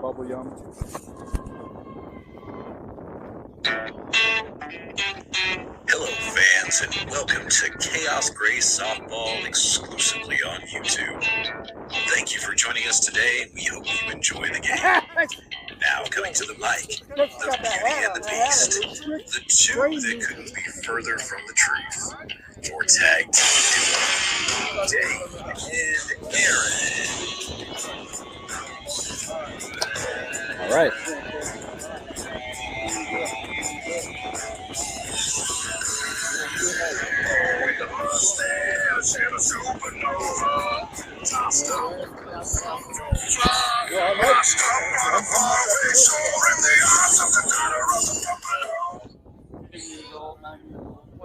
Bubble yum. Hello, fans, and welcome to Khaos Grey Softball exclusively on YouTube. Thank you for joining us today, and we hope you enjoy the game. Now, coming to the mic, the Beauty and the Beast, the two that couldn't be further from the truth. Your tag team duo, Dave and Aaron. All right.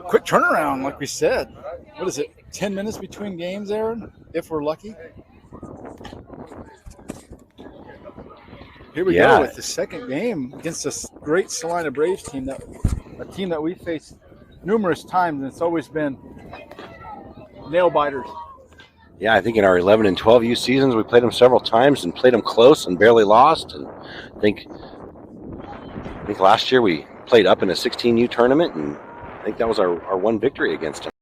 Quick turnaround, like we said. What is it, 10 minutes between games, Aaron, if we're lucky? Here we go with the second game against this great Salina Braves team, a team that we faced numerous times, and it's always been nail biters. Yeah, I think in our 11 and 12U seasons, we played them several times and played them close and barely lost. And I think last year we played up in a 16U tournament, and I think that was our one victory against them.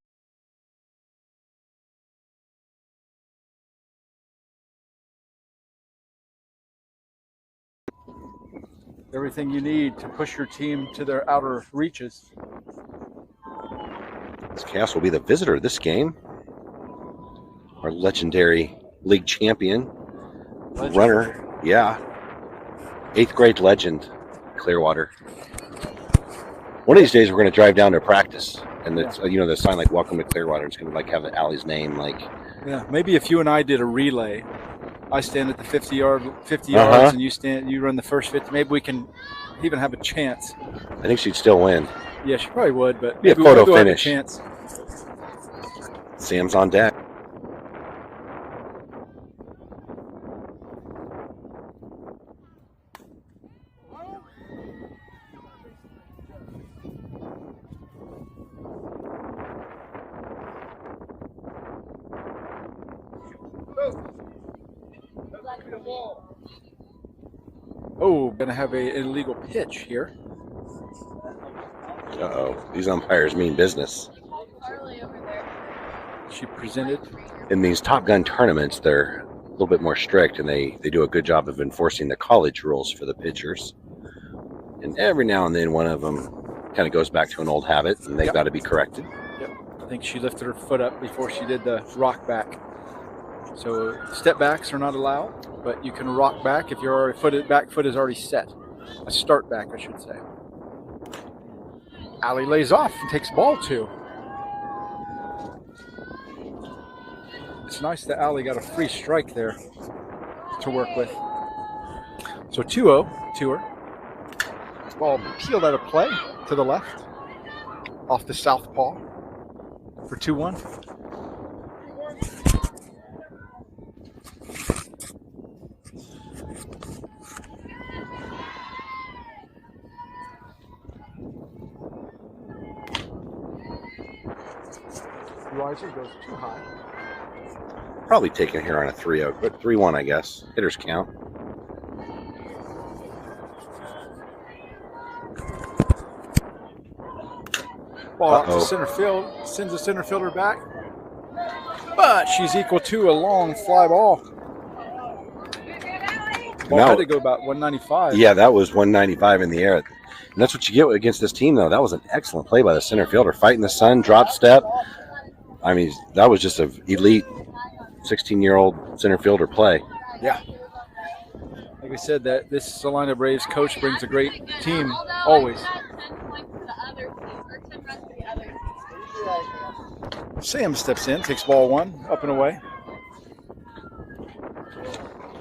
Everything you need to push your team to their outer reaches. This Khaos will be the visitor this game. Our legendary league champion, runner, 8th grade legend, Clearwater. One of these days we're going to drive down to practice, and the sign like "Welcome to Clearwater." It's going to have the alley's name, maybe if you and I did a relay, I stand at the 50 yards, and you run the first 50. Maybe we can even have a chance. I think she'd still win. Yeah, she probably would, but be a photo finish. Have a chance. Sam's on deck. Oh, gonna have an illegal pitch here. Uh-oh, these umpires mean business. She presented. In these Top Gun tournaments, they're a little bit more strict, and they do a good job of enforcing the college rules for the pitchers. And every now and then, one of them kind of goes back to an old habit, and they've got to be corrected. Yep. I think she lifted her foot up before she did the rock back. So step backs are not allowed, but you can rock back if your back foot is already set. A start back, I should say. Allie lays off and takes ball 2. It's nice that Allie got a free strike there to work with. So 2-0 to her. Ball peeled out of play to the left, off the southpaw for 2-1. Riser goes too high. Probably taken here on a 3-0, but 3-1, I guess. Hitters count. Ball out to center field. Sends the center fielder back. But she's equal to a long fly ball. Ball had to go about 195. Yeah, that was 195 in the air. And that's what you get against this team, though. That was an excellent play by the center fielder. Fighting the sun, drop step. I mean, that was just an elite 16-year-old center fielder play. Yeah. Like I said, that this Salina Braves coach brings a great team always. Sam steps in, takes ball 1, up and away.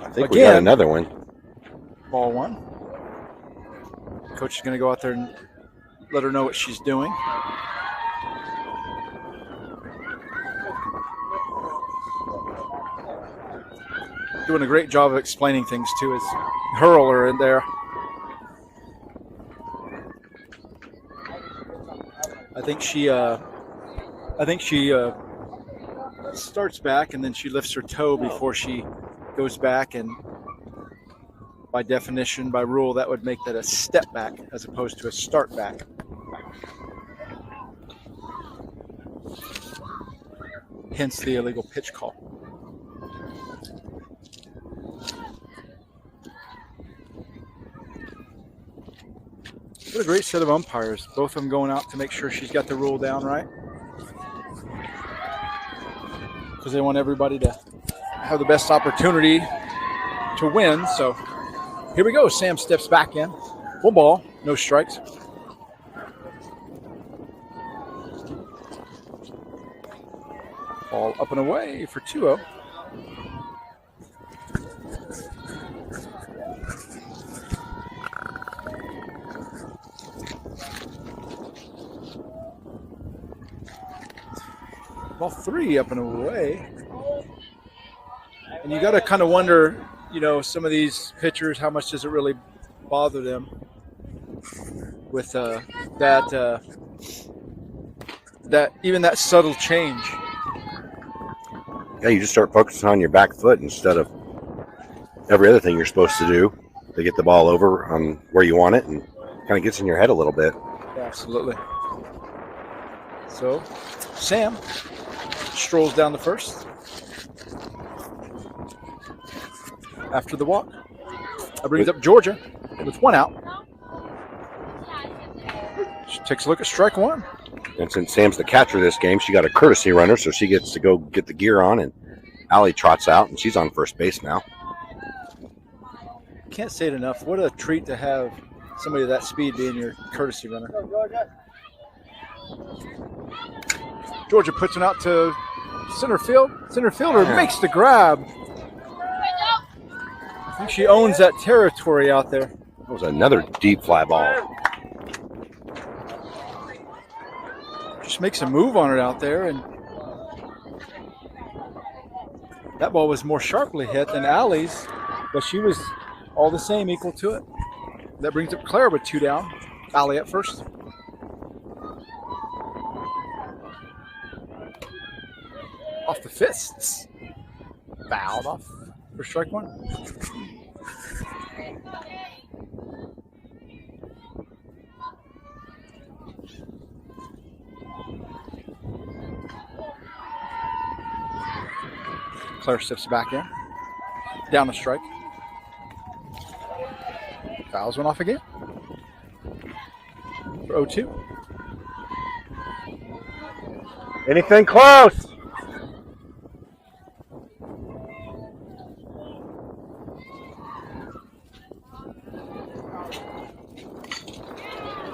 I think we got another one. Ball 1. Coach is going to go out there and let her know what she's doing. Doing a great job of explaining things too. Is hurler in there. I think she starts back and then she lifts her toe before she goes back, and by definition, by rule, that would make that a step back as opposed to a start back. Hence the illegal pitch call. What a great set of umpires. Both of them going out to make sure she's got the rule down right. Because they want everybody to have the best opportunity to win. So here we go. Sam steps back in. 1 ball, no strikes. Ball up and away for 2-0. Ball 3 up and away. And you got to kind of wonder, you know, some of these pitchers, how much does it really bother them with that even that subtle change? Yeah, you just start focusing on your back foot instead of every other thing you're supposed to do to get the ball over on where you want it, and kind of gets in your head a little bit. Yeah, absolutely. So, Sam strolls down the first. After the walk, that brings up Georgia with 1 out. She takes a look at strike 1. And since Sam's the catcher this game, she got a courtesy runner, so she gets to go get the gear on, and Allie trots out, and she's on first base now. Can't say it enough. What a treat to have somebody of that speed being your courtesy runner. Georgia puts it out to center field. Center fielder makes the grab. I think she owns that territory out there. That was another deep fly ball. Just makes a move on it out there, and that ball was more sharply hit than Allie's, but she was all the same, equal to it. That brings up Claire with 2 down. Allie at first. Off the fists. Fouled off for strike 1. Claire steps back in. Down the strike. Fouls went off again. For 0-2. Anything close?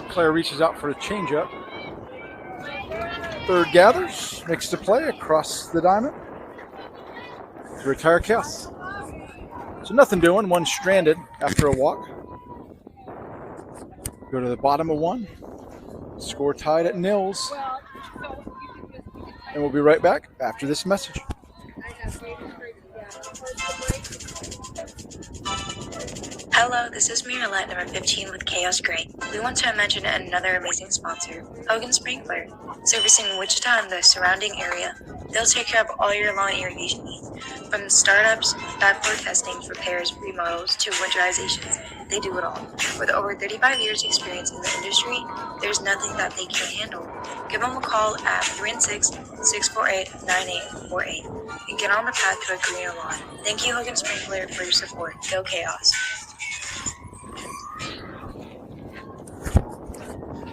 Claire reaches out for a changeup. Third gathers. Makes the play across the diamond. To retire Khaos. So nothing doing. 1 stranded after a walk. Go to the bottom of 1. Score tied at 0. And we'll be right back after this message. Hello, this is Miralette, number 15 with Khaos Grey. We want to mention another amazing sponsor, Hogan Sprinkler, servicing Wichita and the surrounding area. They'll take care of all your lawn irrigation needs, from startups, backflow testing, repairs, remodels, to winterizations. They do it all. With over 35 years experience in the industry, there's nothing that they can't handle. Give them a call at 316-648-9848 and get on the path to a greener lawn. Thank you, Hogan Sprinkler, for your support. Go Chaos.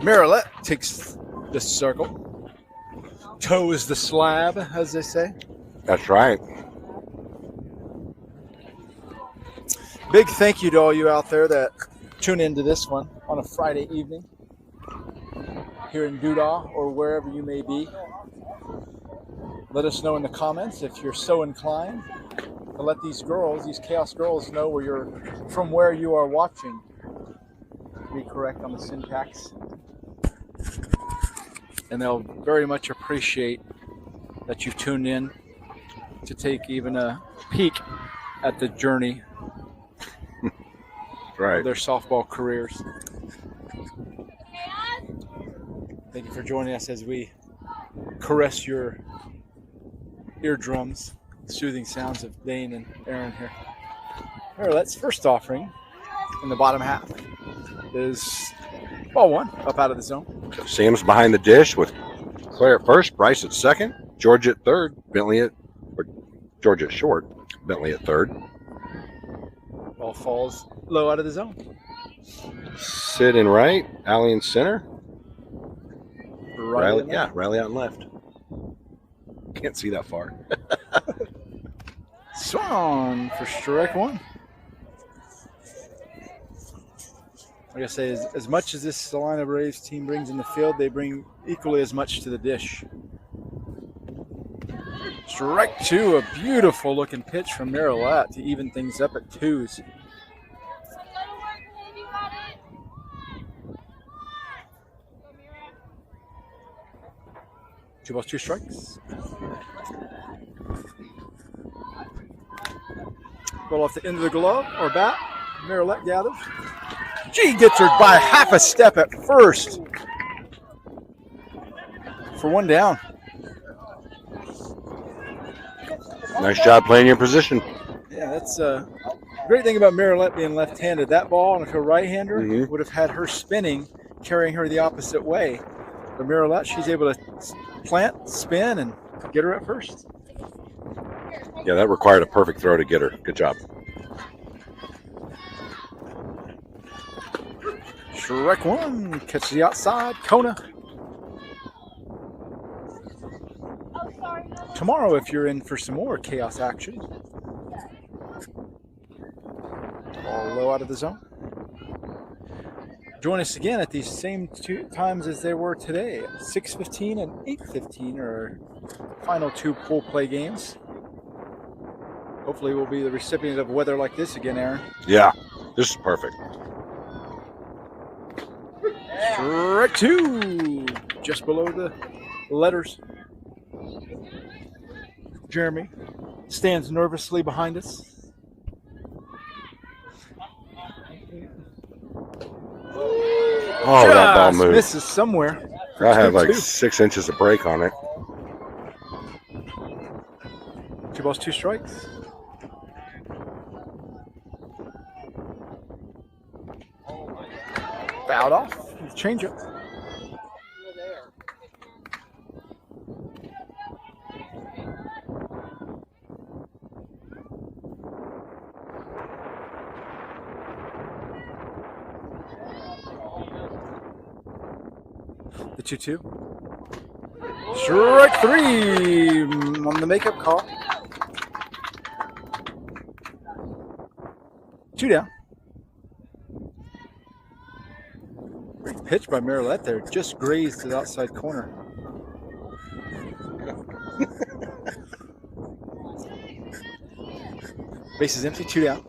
Marilette takes the circle. Toes the slab, as they say. That's right. Big thank you to all you out there that tune into this one on a Friday evening here in Doodah or wherever you may be. Let us know in the comments if you're so inclined to let these girls, these Chaos girls, know from where you are watching. Be correct on the syntax. And they'll very much appreciate that you've tuned in to take even a peek at the journey of their softball careers. Thank you for joining us as we caress your eardrums. Soothing sounds of Dane and Aaron here. Marillette's first offering in the bottom half is ball one, up out of the zone. Sam's behind the dish with Claire at first, Bryce at second, George at third, George at short, Bentley at third. Ball falls low out of the zone. Sid in right, Allie in center. Riley Riley out and left. Can't see that far. Swung for strike one. Like I say, as much as this Salina Braves team brings in the field, they bring equally as much to the dish. Strike two, a beautiful looking pitch from Marilette to even things up at twos. Two balls, two strikes. Ball off the end of the glove or bat. Marilette gathers. She gets her by half a step at first. For one down. Nice job playing your position. Yeah, that's a great thing about Marilette being left-handed. That ball on her right-hander would have had her spinning, carrying her the opposite way. But Marilette, she's able to plant, spin, and get her at first. Yeah, that required a perfect throw to get her. Good job. Strike one, catch the outside, Kona. Tomorrow, if you're in for some more Chaos action. Ball low out of the zone. Join us again at these same two times as they were today. 6:15 and 8:15 are final two pool play games. Hopefully we'll be the recipient of weather like this again, Aaron. Yeah, this is perfect. Strike two, just below the letters. Jeremy stands nervously behind us. Oh, that ball moved. Misses somewhere. I had like 6 inches of break on it. 2 balls, 2 strikes. Fouled off. Change it. The 2-2. Strike 3 on the makeup call. 2 down. Great pitch by Marilette there. Just grazed to the outside corner. Base is empty. 2 down.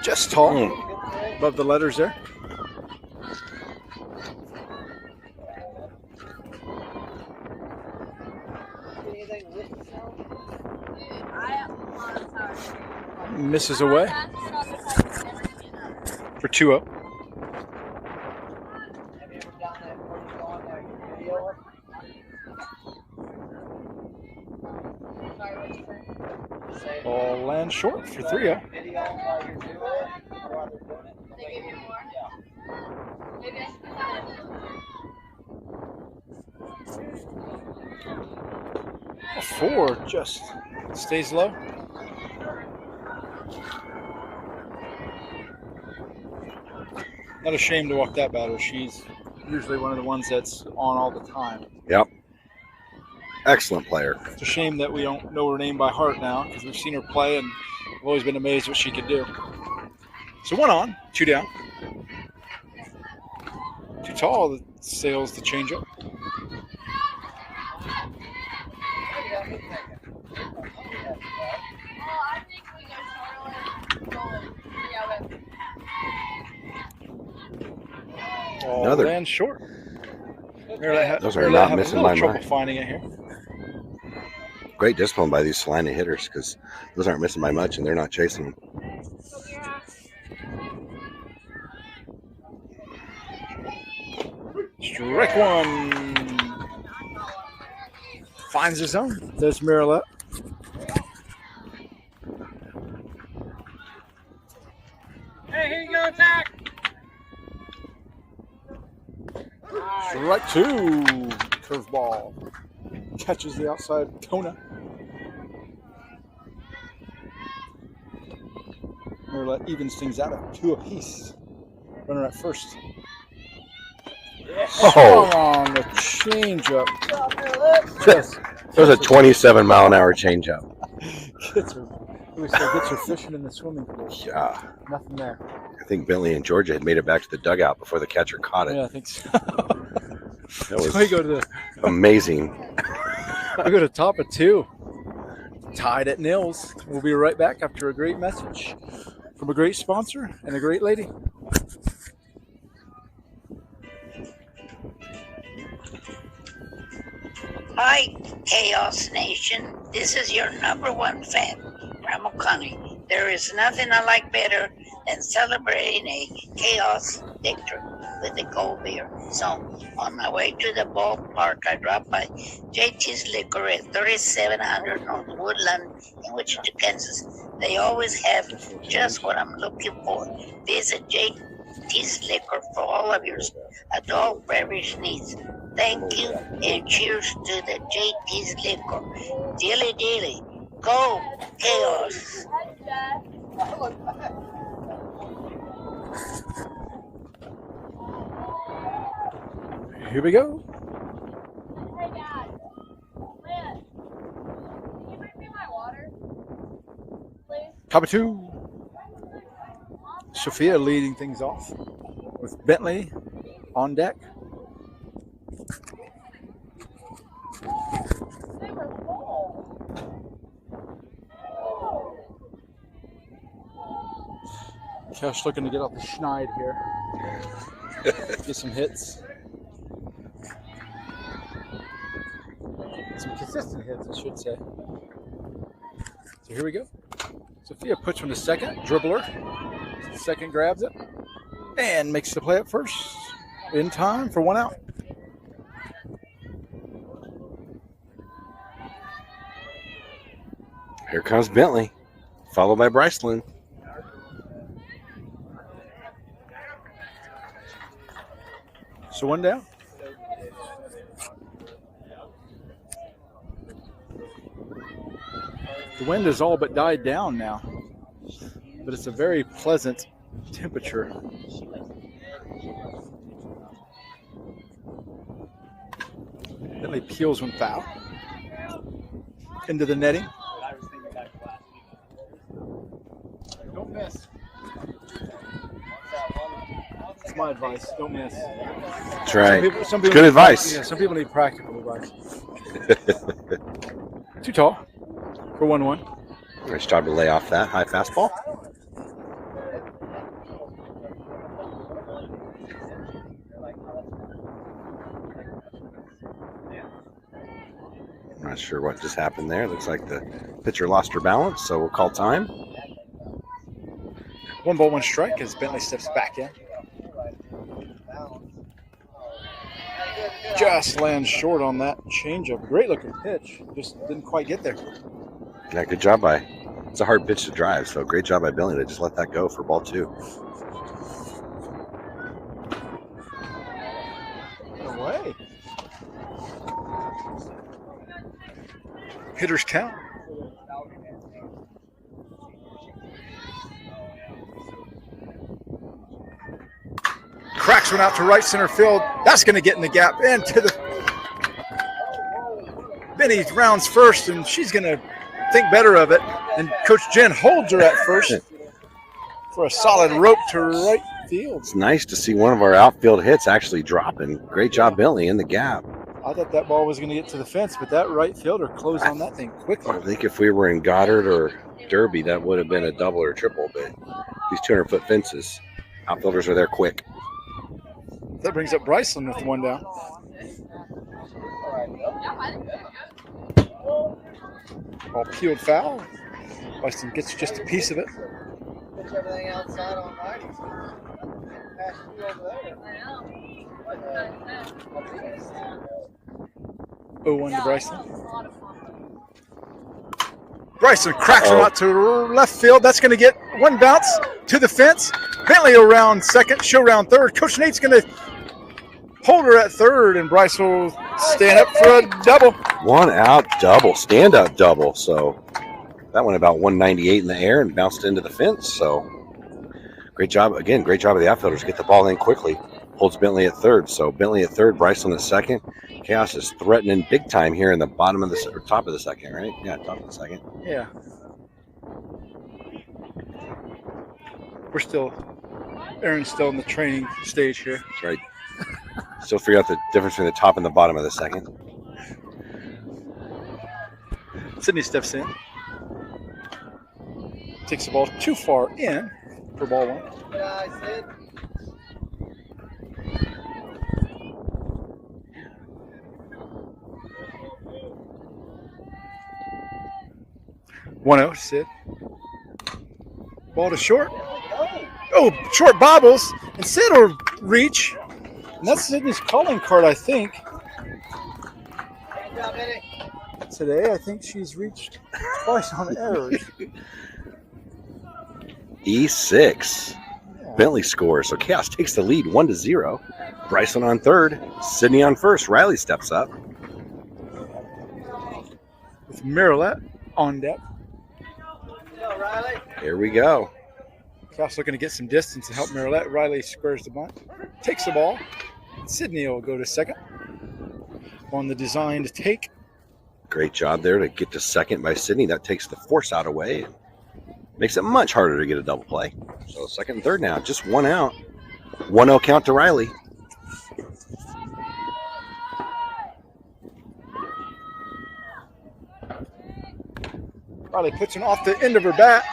Just tall. Above the letters there. Misses away for 2-0. Ball lands short for 3-0. A 4 just stays low. Not ashamed to walk that batter. She's usually one of the ones that's on all the time. Yep. Excellent player. It's a shame that we don't know her name by heart now because we've seen her play and I've always been amazed what she could do. So 1 on, 2 down. Too tall, that sails the changeup. Oh, Another. Land short. Those are not missing my trouble mind. finding it here. Great discipline by these Salina hitters because those aren't missing by much and they're not chasing them. Strike 1. Finds his own. There's Miralette. Hey, here you go, attack! Strike 2. Curveball. Catches the outside Kona. Miralette evens things out at 2 apiece. Runner at first. Oh, On the changeup. Just it was a 27-mile-an-hour changeup. gets her. We still gets her fishing in the swimming pool. Yeah. Nothing there. I think Bentley and Georgia had made it back to the dugout before the catcher caught it. Yeah, I think so. That So we was go to the amazing. we go to top of 2. Tied at nils. We'll be right back after a great message from a great sponsor and a great lady. Hi, Chaos Nation. This is your #1 fan, Ramo Connie. There is nothing I like better than celebrating a Chaos victory with a cold beer. So, on my way to the ballpark, I dropped by JT's Liquor at 3700 North Woodland in Wichita, Kansas. They always have just what I'm looking for. Visit JT's Liquor for all of your adult beverage needs. Thank you and cheers to the JT's Liquor. Dilly dilly. Go Chaos. Here we go. Hey, Dad. Liz, can you bring me my water? Please? Top of 2. Sophia leading things off with Bentley on deck. They were full. Cash looking to get off the schneid here. Get some hits. Some consistent hits, I should say. So here we go. Sophia puts one to second. Dribbler. Second grabs it. And makes the play at first. In time for 1 out. Here comes Bentley, followed by Bryceland. So 1 down. The wind has all but died down now, but it's a very pleasant temperature. Bentley peels one foul into the netting. Don't miss. That's my advice. Don't miss. That's right. Some people Good need advice. Yeah, some people need practical advice. Too tall for 1-1. Nice job to lay off that high fastball. Not sure what just happened there. Looks like the pitcher lost her balance, so we'll call time. 1 ball, 1 strike as Bentley steps back in. Just lands short on that changeup. Great looking pitch. Just didn't quite get there. Yeah, good job by It's a hard pitch to drive, so great job by Billy to just let that go for ball 2. Away. Hitters count. Cracks one out to right center field. That's going to get in the gap and to the. Benny rounds first, and she's going to think better of it. And Coach Jen holds her at first for a solid rope to right field. It's nice to see one of our outfield hits actually dropping. Great job, Billy, in the gap. I thought that ball was going to get to the fence, but that right fielder closed on that thing quickly. I think if we were in Goddard or Derby, that would have been a double or a triple, but these 200-foot fences, outfielders are there quick. That brings up Bryceland with one down. Ball peeled foul. Bryceland gets just a piece of it. Puts everything outside on right. Pass you over there. 0-1 to Bryceland. Bryceland cracks one out to left field. That's going to get one bounce to the fence. Bentley will round second. She'll round third. Coach Nate's going to hold her at third, and Bryce will stand up for a double. 1 out double, stand up double. So that went about 198 in the air and bounced into the fence. So great job again. Great job of the outfielders. Get the ball in quickly. Holds Bentley at third. So Bentley at third, Bryceland at second. Khaos is threatening big time here in the bottom of the or top of the second, right? Yeah, top of the second. Yeah. Aaron's still in the training stage here. That's right. Still figure out the difference between the top and the bottom of the second. Sydney steps in. Takes the ball too far in for ball 1. Yeah, I said. 1-0, Sid. Ball to short. Oh, short bobbles. And Sid will reach. And that's Sydney's calling card, I think. Good job, Eddie. Today, I think she's reached twice on errors. E6. Yeah. Bentley scores. So Khaos takes the lead 1-0. Bryson on third. Sydney on first. Riley steps up. With Miralette on deck. Go, Riley. Here we go. Khaos looking to get some distance to help Miralette. Riley squares the bunt. Takes the ball. Sydney will go to second on the designed take. Great job there to get to second by Sydney. That takes the force out away and makes it much harder to get a double play. So second and third now, just 1 out. 1-0 count to Riley. Riley puts it off the end of her bat.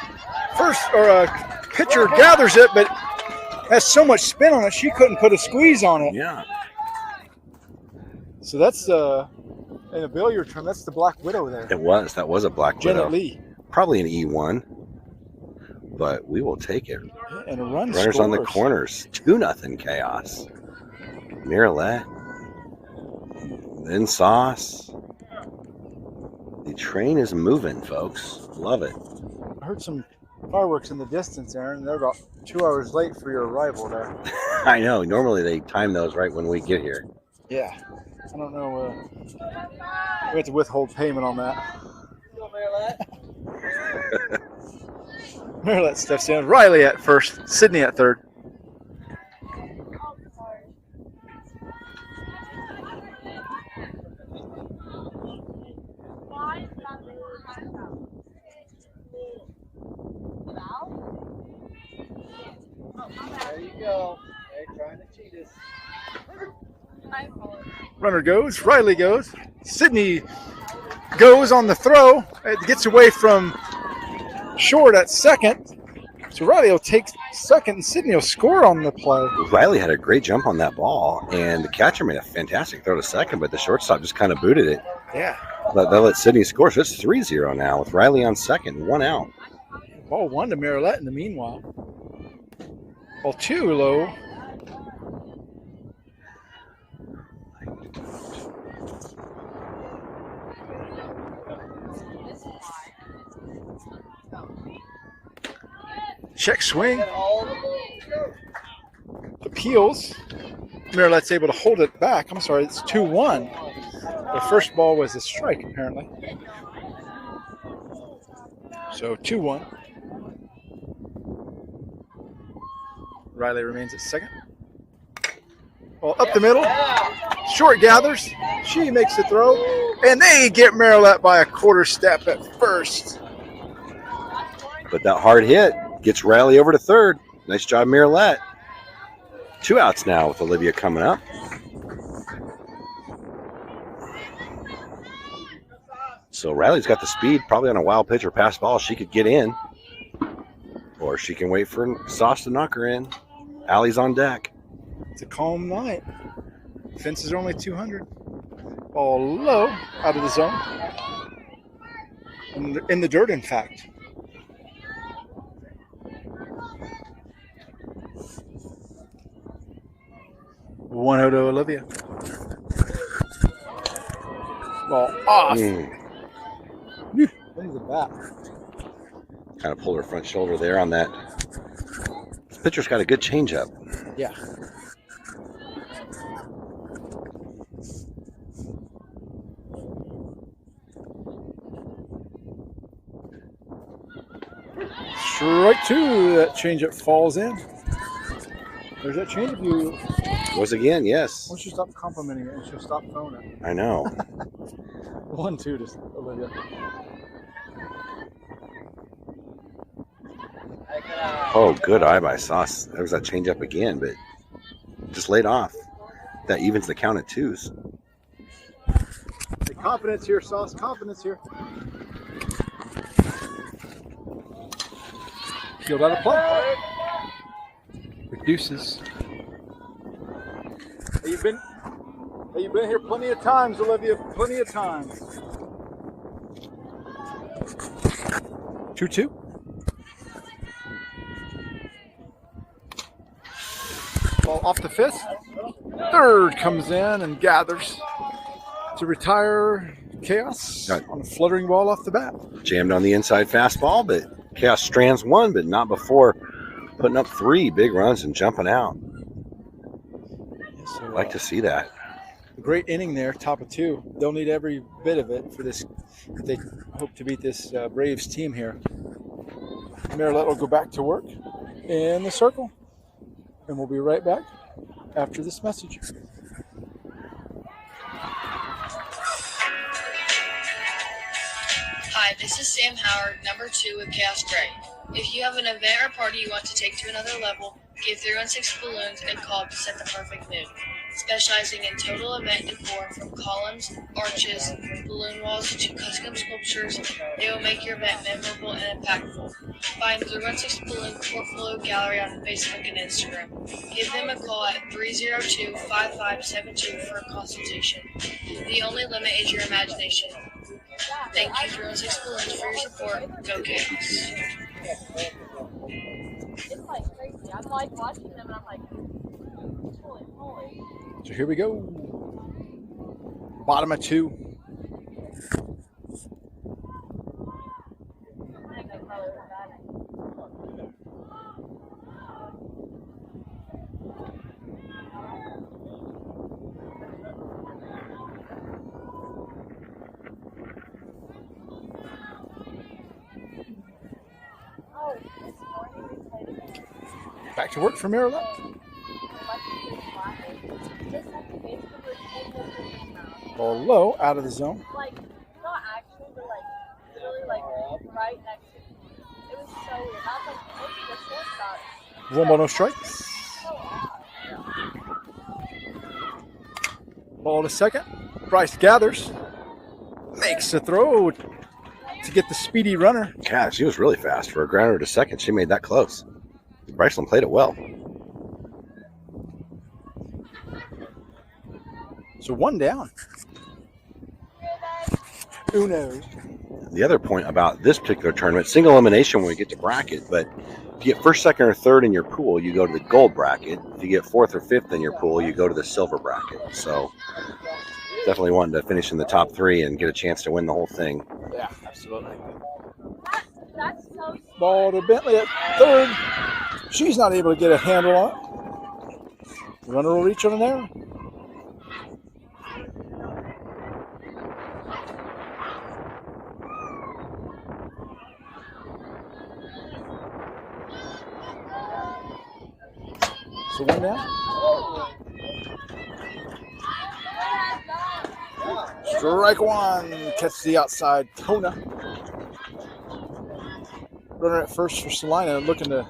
Pitcher gathers it, but has so much spin on it, she couldn't put a squeeze on it. Yeah. So that's, in a billiard term, that's the Black Widow there. It was. That was a Black Janet Widow. Lee. Probably an E1, but we will take it. And a run Runners scores. on the corners. 2-0 Khaos. Miralette. Then Sauce. The train is moving, folks. Love it. I heard some fireworks in the distance, Aaron. They're about 2 hours late for your arrival there. I know. Normally they time those right when we get here. Yeah. I don't know. We have to withhold payment on that. Go, Miralette. Miralette steps in. Riley at first. Sydney at third. There you go. They're trying to cheat us. Runner goes. Riley goes. Sydney goes on the throw. It gets away from short at second. So Riley will take second, and Sydney will score on the play. Riley had a great jump on that ball, and the catcher made a fantastic throw to second, but the shortstop just kind of booted it. Yeah. They'll let Sydney score. So it's 3-0 now with Riley on second, 1 out. Ball 1 to Miralette in the meanwhile. Ball 2 low. Check swing. Appeals. Marilette's able to hold it back. I'm sorry, it's 2-1. The first ball was a strike, apparently. So 2-1. Riley remains at second. Well, up the middle. Short gathers. She makes the throw. And they get Marilette by a quarter step at first. But that hard hit gets Riley over to third. Nice job, Marilette. 2 outs now with Olivia coming up. So Riley's got the speed, probably on a wild pitch or pass ball. She could get in. Or she can wait for Sauce to knock her in. Allie's on deck. It's a calm night. Fences are only 200. Ball low, out of the zone. In the dirt, in fact. One out to Olivia. Ball off. Into the bat. Kind of pulled her front shoulder there on that. This pitcher's got a good changeup. Yeah. Strike two. That changeup falls in. There's that changeup. You Was again, yes. once you stop complimenting it, and she'll stop throwing it. I know. 1-2 to Olivia. Oh, good eye by Sauce. There was that changeup again, but just laid off. That evens the count at 2s. Hey, confidence here, Sauce. Confidence here. Field out of play. Reduces. Hey, you've been here plenty of times, Olivia. Plenty of times. 2-2. Ball off the fifth. Third comes in and gathers to retire Chaos on a fluttering ball off the bat. Jammed on the inside fastball, but Chaos strands one, but not before putting up 3 big runs and jumping out. So, I'd like to see that. a great inning there, top of 2. They'll need every bit of it for this. If they hope to beat this Braves team here. Marilette will go back to work in the circle, and we'll be right back after this message. Hi, this is Sam Howard, number 2 with Khaos Grey. If you have an event or party you want to take to another level, give 316 Balloons a call to set the perfect mood. Specializing in total event decor from columns, arches, balloon walls to custom sculptures, they will make your event memorable and impactful. Find 316 Balloon Portfolio Gallery on Facebook and Instagram. Give them a call at 302-5572 for a consultation. The only limit is your imagination. Thank you, 316 Balloons, for your support. Go Khaos. It's like crazy. I'm like watching them and I'm like, holy moly. So here we go. Bottom of 2. Back to work for Marilette. Ball low, out of the zone. Like, not actually, but like, literally, like, right next to me. It was so weird. I was like, maybe the shortstop. 1 ball, no strikes. Ball to second. Bryce gathers. Makes the throw to get the speedy runner. God, she was really fast. For a grounder to second, she made that close. Bryceland played it well. So 1 down. Uno. The other point about this particular tournament, single elimination when we get to bracket, but if you get first, second, or third in your pool, you go to the gold bracket. If you get 4th or 5th in your pool, you go to the silver bracket. So definitely wanting to finish in the top 3 and get a chance to win the whole thing. Yeah, absolutely. That's so Ball to Bentley at third. She's not able to get a handle on it. The runner will reach on an error. So one down. Strike one. Catch the outside Kona. Runner at first for Salina, looking to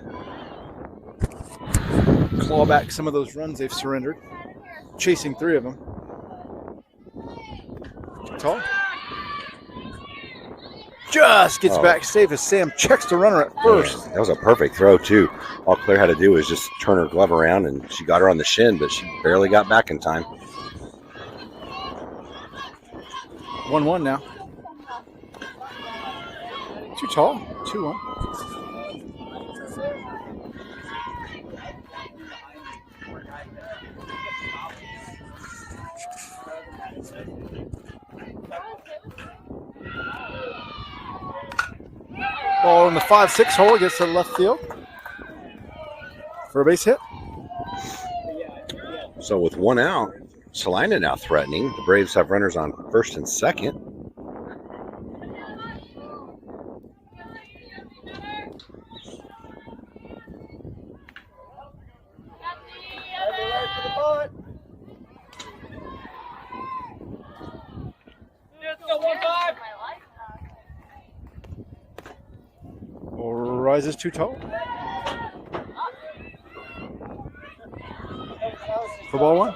claw back some of those runs they've surrendered. Chasing 3 of them. Tall. Just gets back safe as Sam checks the runner at first. That was a perfect throw, too. All Claire had to do was just turn her glove around, and she got her on the shin, but she barely got back in time. 1-1 now. Too tall. 2-1. Ball in the 5-6 hole, gets to the left field for a base hit. So with 1 out, Salina now threatening. The Braves have runners on first and second. Rises too tall. For ball 1.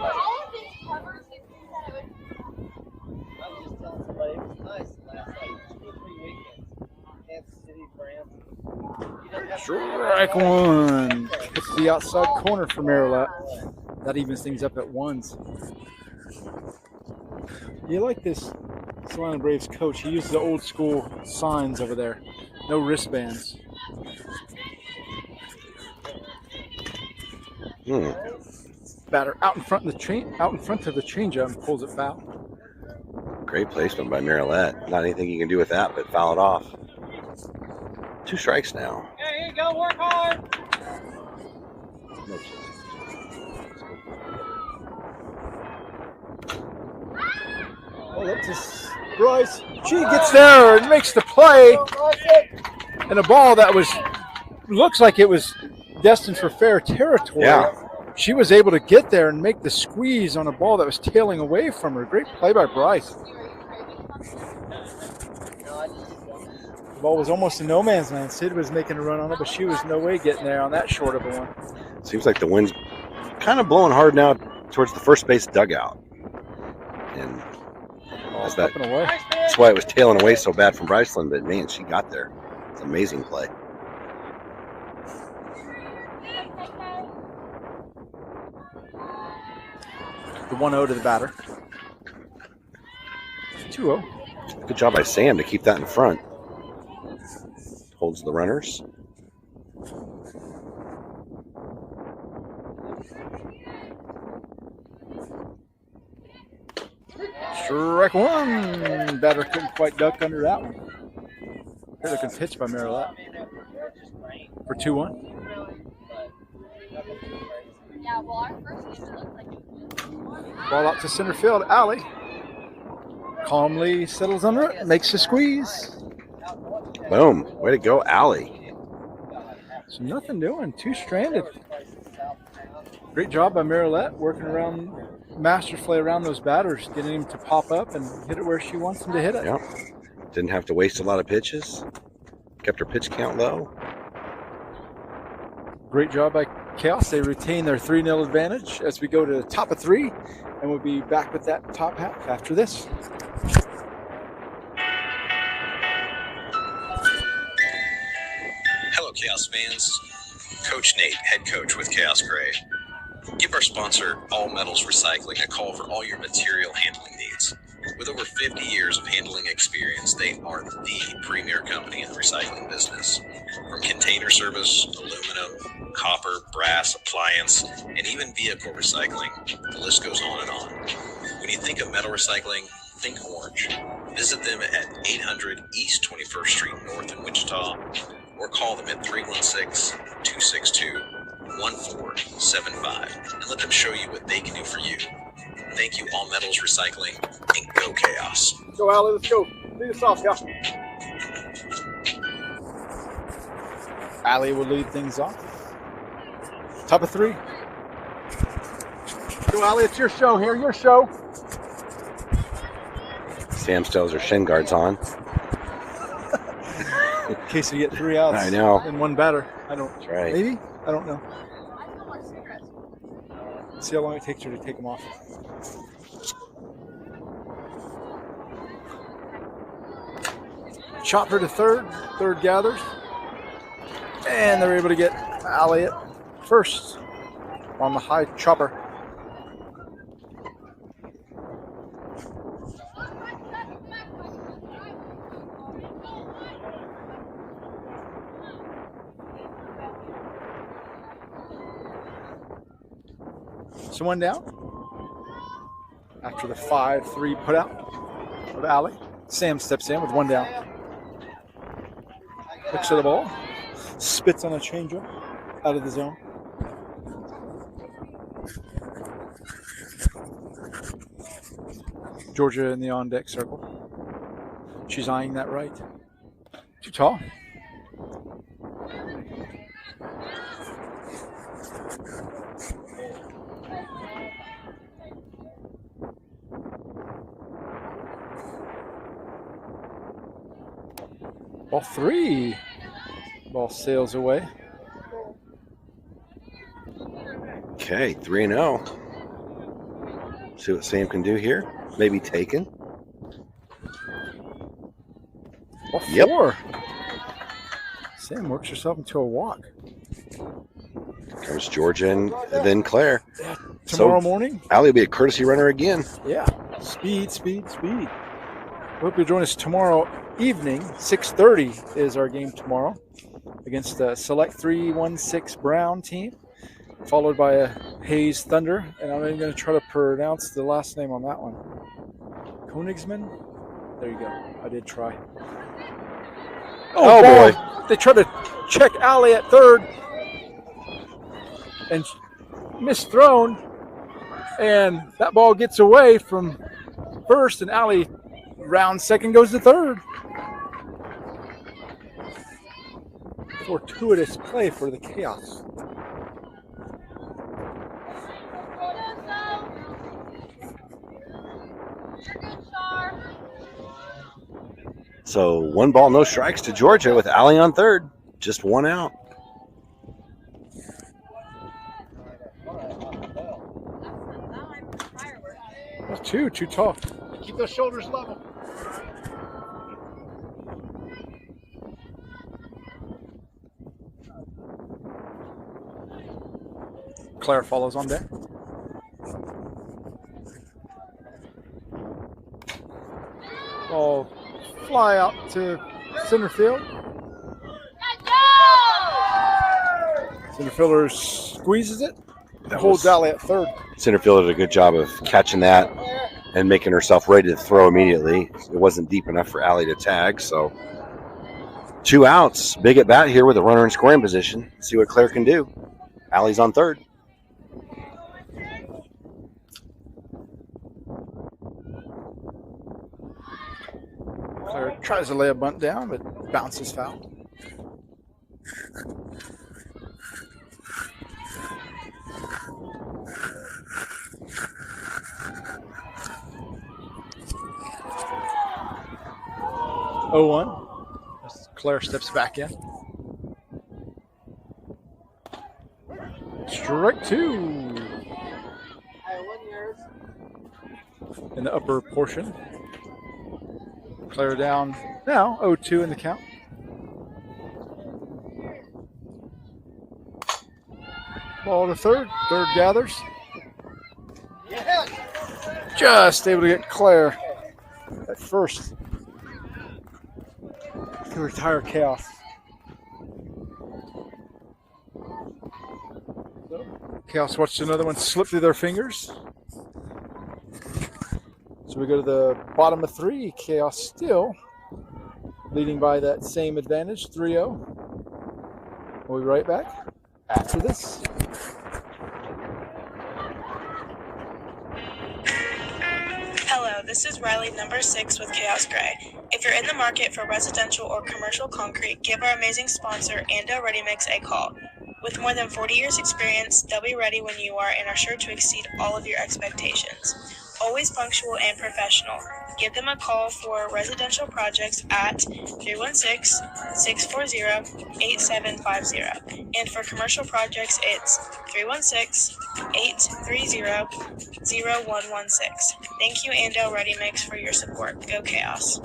Strike 1. Hits the outside corner for Marilat. That evens things up at 1s. You like this Salina Braves coach. He uses the old school signs over there. No wristbands. Batter out in front of the changeup and pulls it foul. Great placement by Marilet. Not anything you can do with that, but foul it off. 2 strikes now. Yeah, here you go. Work hard. Oh, that's just Bryce. She gets there and makes the play. And a ball that looks like it was destined for fair territory. Yeah. She was able to get there and make the squeeze on a ball that was tailing away from her. Great play by Bryce. The ball was almost in no man's land. Sid was making a run on it, but she was no way getting there on that short of a one. Seems like the wind's kind of blowing hard now towards the first base dugout. And that's why it was tailing away so bad from Bryceland, but man, she got there. It's an amazing play. The 1-0 to the batter. 2-0. Good job by Sam to keep that in front. Holds the runners. Strike 1. Batter couldn't quite duck under that one. Good looking pitch by Marilet. For 2-1. Yeah, well, our first game looked like Ball out to center field. Alley calmly settles under it, makes a squeeze. Boom. Way to go, Alley. So nothing doing. 2 stranded. Great job by Marilet working around, masterfully around those batters, getting him to pop up and hit it where she wants him to hit it. Yep. Didn't have to waste a lot of pitches. Kept her pitch count low. Great job by Khaos. They retain their 3-0 advantage as we go to the top of 3, and we'll be back with that top half after this. Hello, Khaos fans. Coach Nate, head coach with Khaos Grey. Give our sponsor, All Metals Recycling, a call for all your material handling needs. With over 50 years of handling experience, they are the premier company in the recycling business. From container service, aluminum, copper, brass, appliance, and even vehicle recycling, the list goes on and on. When you think of metal recycling, think Orange. Visit them at 800 East 21st Street North in Wichita, or call them at 316-262-1475 and let them show you what they can do for you. Thank you, All Metals Recycling, and go Chaos. Go, Allie, let's go. Lead us off, yeah. Allie will lead things off. Top of 3. Go, Allie, it's your show here, your show. Sam still has her shin guards on. In case you get 3 outs. I know. And 1 batter. I don't. That's right. Maybe? I don't know. See how long it takes her to take them off. Chopper to third. Third gathers. And they're able to get Allie at first on the high chopper. So 1 down after the 5-3 put out of Allie. Sam steps in with 1 down. Looks at the ball, spits on a changeup out of the zone. Georgia in the on deck circle. She's eyeing that right. Too tall. Ball 3. Ball sails away. Okay, 3-0. See what Sam can do here. Maybe taken. Ball Yep. 4. Sam works herself into a walk. Comes Georgia and then Claire. Yeah, tomorrow morning. Allie will be a courtesy runner again. Yeah. Speed, speed, speed. Hope you'll join us tomorrow evening. 6:30 is our game tomorrow against the Select 316 Brown team, followed by a Hayes Thunder. And I'm even going to try to pronounce the last name on that one. Königsmann? There you go. I did try. Oh, ball. boy. They try to check Allie at third. And misthrown. And that ball gets away from first, and Allie round second goes to third. Fortuitous play for the Chaos. So 1 ball, no strikes to Georgia with Allie on third. Just 1 out. That's too tall. Keep those shoulders level. Claire follows on deck. Ball fly out to center field. Center fielder squeezes it. Holds Allie at third. Center fielder did a good job of catching that and making herself ready to throw immediately. It wasn't deep enough for Allie to tag, so 2 outs. Big at bat here with a runner in scoring position. See what Claire can do. Allie's on third. Claire tries to lay a bunt down, but bounces foul. Oh, 1. As Claire steps back in. Strike 2. In the upper portion. Claire down now, 0-2 in the count. Ball to third. Third gathers. Just able to get Claire at first to retire Chaos. Chaos watched another one slip through their fingers. So we go to the bottom of 3. Chaos still leading by that same advantage, 3-0. We'll be right back after this. Hello, this is Riley, number 6 with Khaos Grey. If you're in the market for residential or commercial concrete, give our amazing sponsor, Ando Ready Mix, a call. With more than 40 years experience, they'll be ready when you are and are sure to exceed all of your expectations. Always punctual and professional. Give them a call for residential projects at 316-640-8750. And for commercial projects, it's 316-830-0116. Thank you, Ando Ready Mix, for your support. Go Chaos.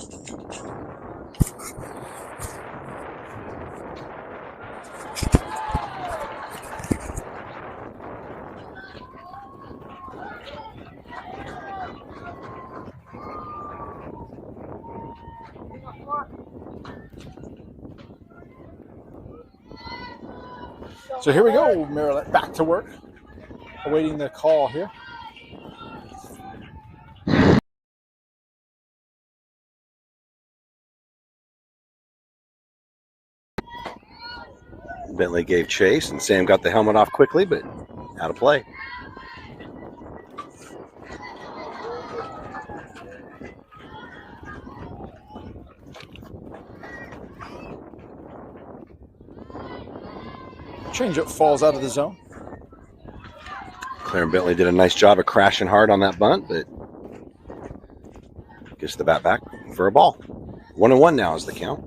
So here we go, Maryland, back to work. Awaiting the call here. Bentley gave chase, and Sam got the helmet off quickly, but out of play. Changeup falls out of the zone. Claire and Bentley did a nice job of crashing hard on that bunt, but gets the bat back for a ball. 1-1 now is the count.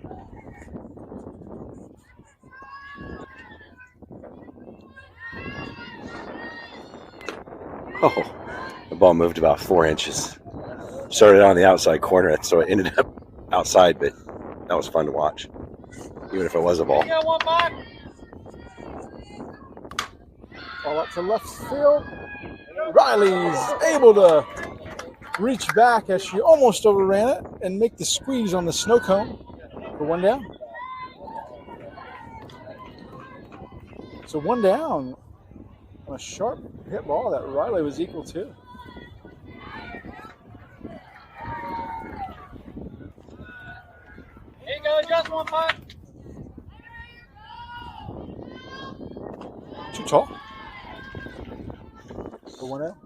Oh, the ball moved about 4 inches. Started on the outside corner, so it ended up outside, but that was fun to watch, even if it was a ball. Ball up to left field. Riley's able to reach back as she almost overran it and make the squeeze on the snow cone for 1 down. So 1 down on a sharp hit ball that Riley was equal to. Here you go, just one putt. Too tall for 1 out.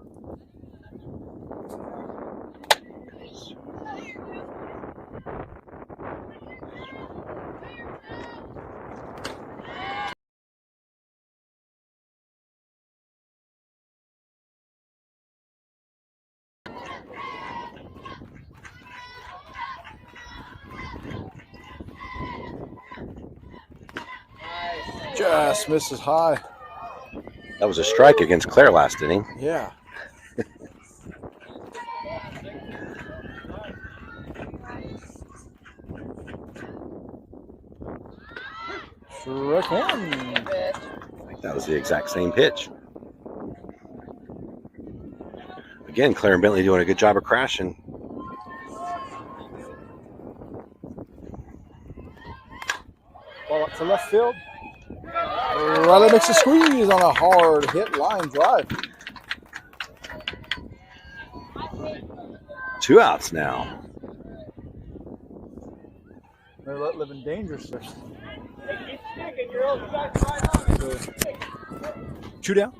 Just misses high. That was a strike against Claire last inning. Yeah. Strike one. That was the exact same pitch. Again, Claire and Bentley doing a good job of crashing. Ball up to left field. Riley makes a squeeze on a hard hit line drive. 2 outs now. They're living dangerously. So, 2 down.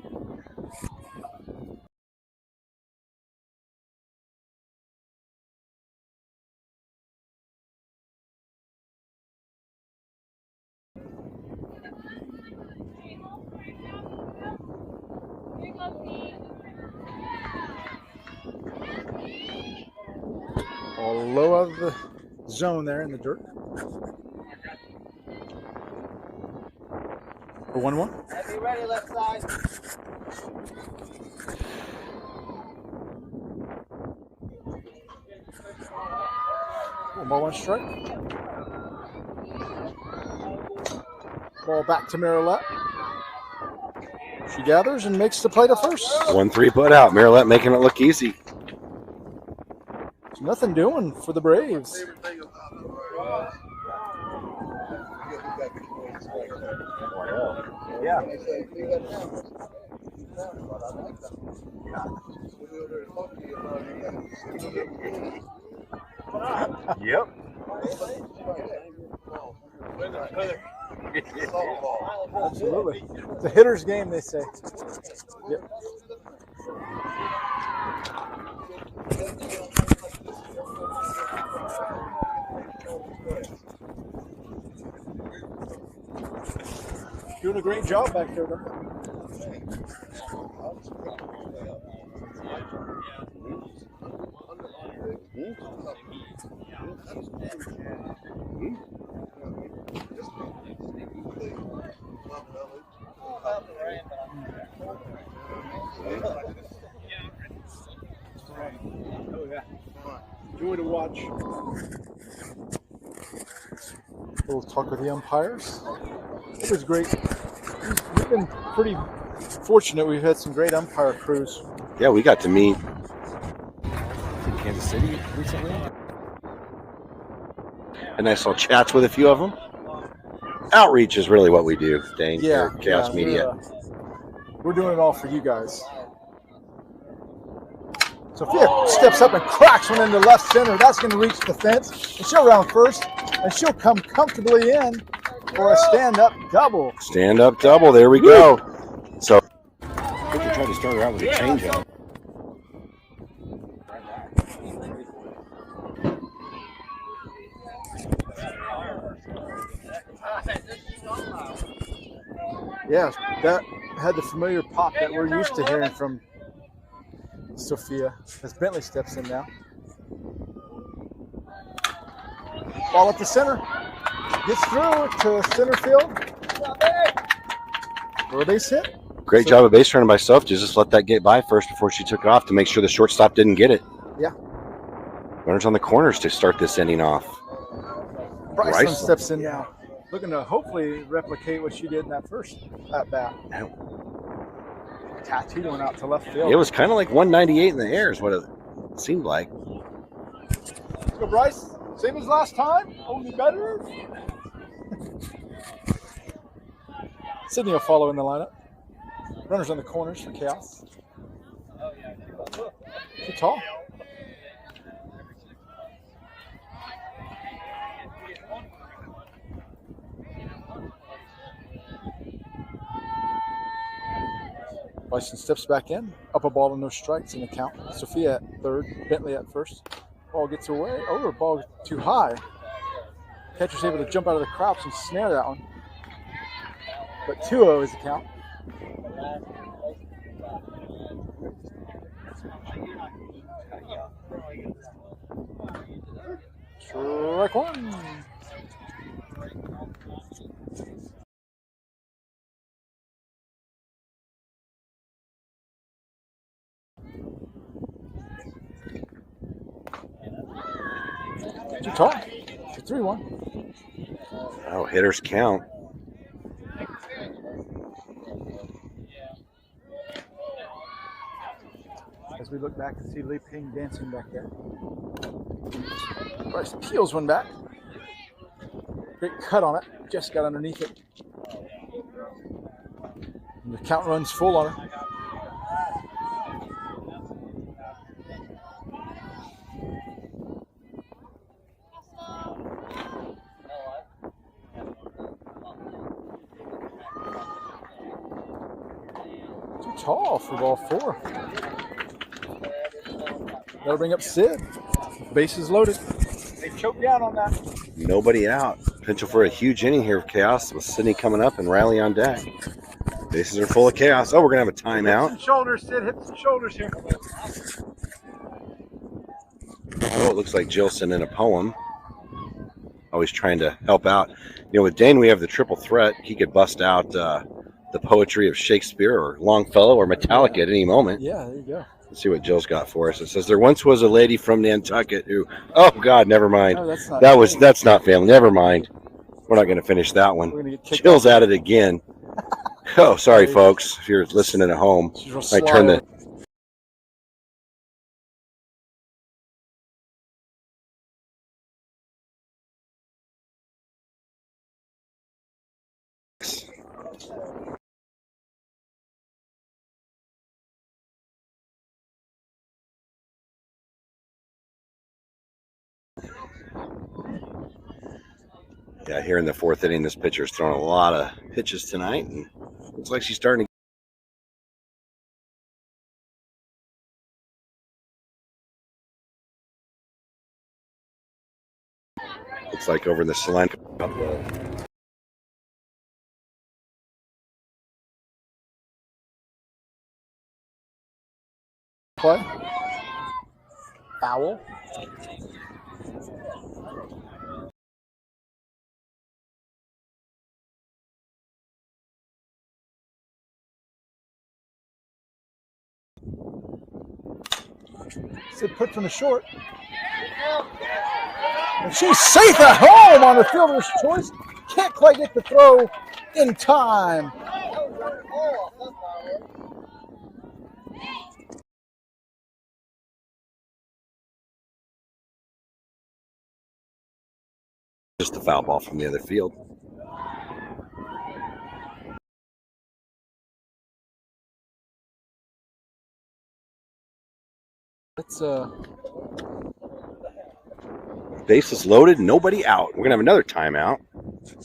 All low of the zone there in the dirt. For 1-1. Be ready, left side. 1-1 strike. Ball back to Marilette. She gathers and makes the play to first. 1-3 put out. Marilette making it look easy. There's nothing doing for the Braves. Yeah. Yep. Absolutely. It's a hitter's game, they say. Yep. Doing a great job back there, though. Oh, yeah. Joy to watch. A little talk with the umpires. It was great. We've been pretty fortunate. We've had some great umpire crews. Yeah, we got to meet in Kansas City recently. And I saw chats with a few of them. Outreach is really what we do, Dane, here at Chaos Media. We're doing it all for you guys. Sophia steps up and cracks one into left center. That's going to reach the fence. And she'll round first, and she'll come comfortably in for a stand-up double. Stand-up double. There we go. So we can try to start her out with a changeup. Yeah, that had the familiar pop that we're used to hearing from Sophia as Bentley steps in now. Ball at the center. Gets through to center field. For a base hit. Great job of base running by Soph. Just let that get by first before she took it off to make sure the shortstop didn't get it. Yeah. Runners on the corners to start this inning off. Bryson steps in now. Looking to hopefully replicate what she did in that first at bat. Tattoo went out to left field. It was kind of like 198 in the air is what it seemed like. Let's go, Bryce. Same as last time, only better. Sydney will follow in the lineup. Runners on the corners for Chaos. Too tall. Bryson steps back in. Up a ball and no strikes in the count. Sophia at third. Bentley at first. Ball gets away. Over. Ball too high. Catcher's able to jump out of the crouch and snare that one. But 2-0 is the count. Strike one. Too tall. 3-1. Oh, hitters count. As we look back and see Li Ping dancing back there. Bryce peels one back. Great cut on it. Just got underneath it. And the count runs full on her. Tall for ball four. That'll bring up Sid. Bases loaded. They choked down on that. Nobody out. Potential for a huge inning here of Chaos with Sydney coming up and Riley on deck. Bases are full of Chaos. Oh, we're going to have a timeout. Hit some shoulders, Sid. Hit some shoulders here. Oh, it looks like Jill sent in a poem. Always trying to help out. You know, with Dane, we have the triple threat. He could bust out the poetry of Shakespeare or Longfellow or Metallica at any moment. Yeah, there you go. Let's see what Jill's got for us. It says, there once was a lady from Nantucket who, oh God, never mind. No, that's not That's not family. Never mind. We're not going to finish that one. Jill's at it again. Oh, sorry, folks. If you're listening at home, I turn the Yeah, here in the fourth inning, this pitcher's throwing a lot of pitches tonight, and looks like she's starting to. Looks like over in the Salina. Play. Foul. Sid put from the short. And she's safe at home on the fielder's choice. Can't quite get the throw in time. Just a foul ball from the other field. It's Bases loaded, nobody out. We're gonna have another timeout.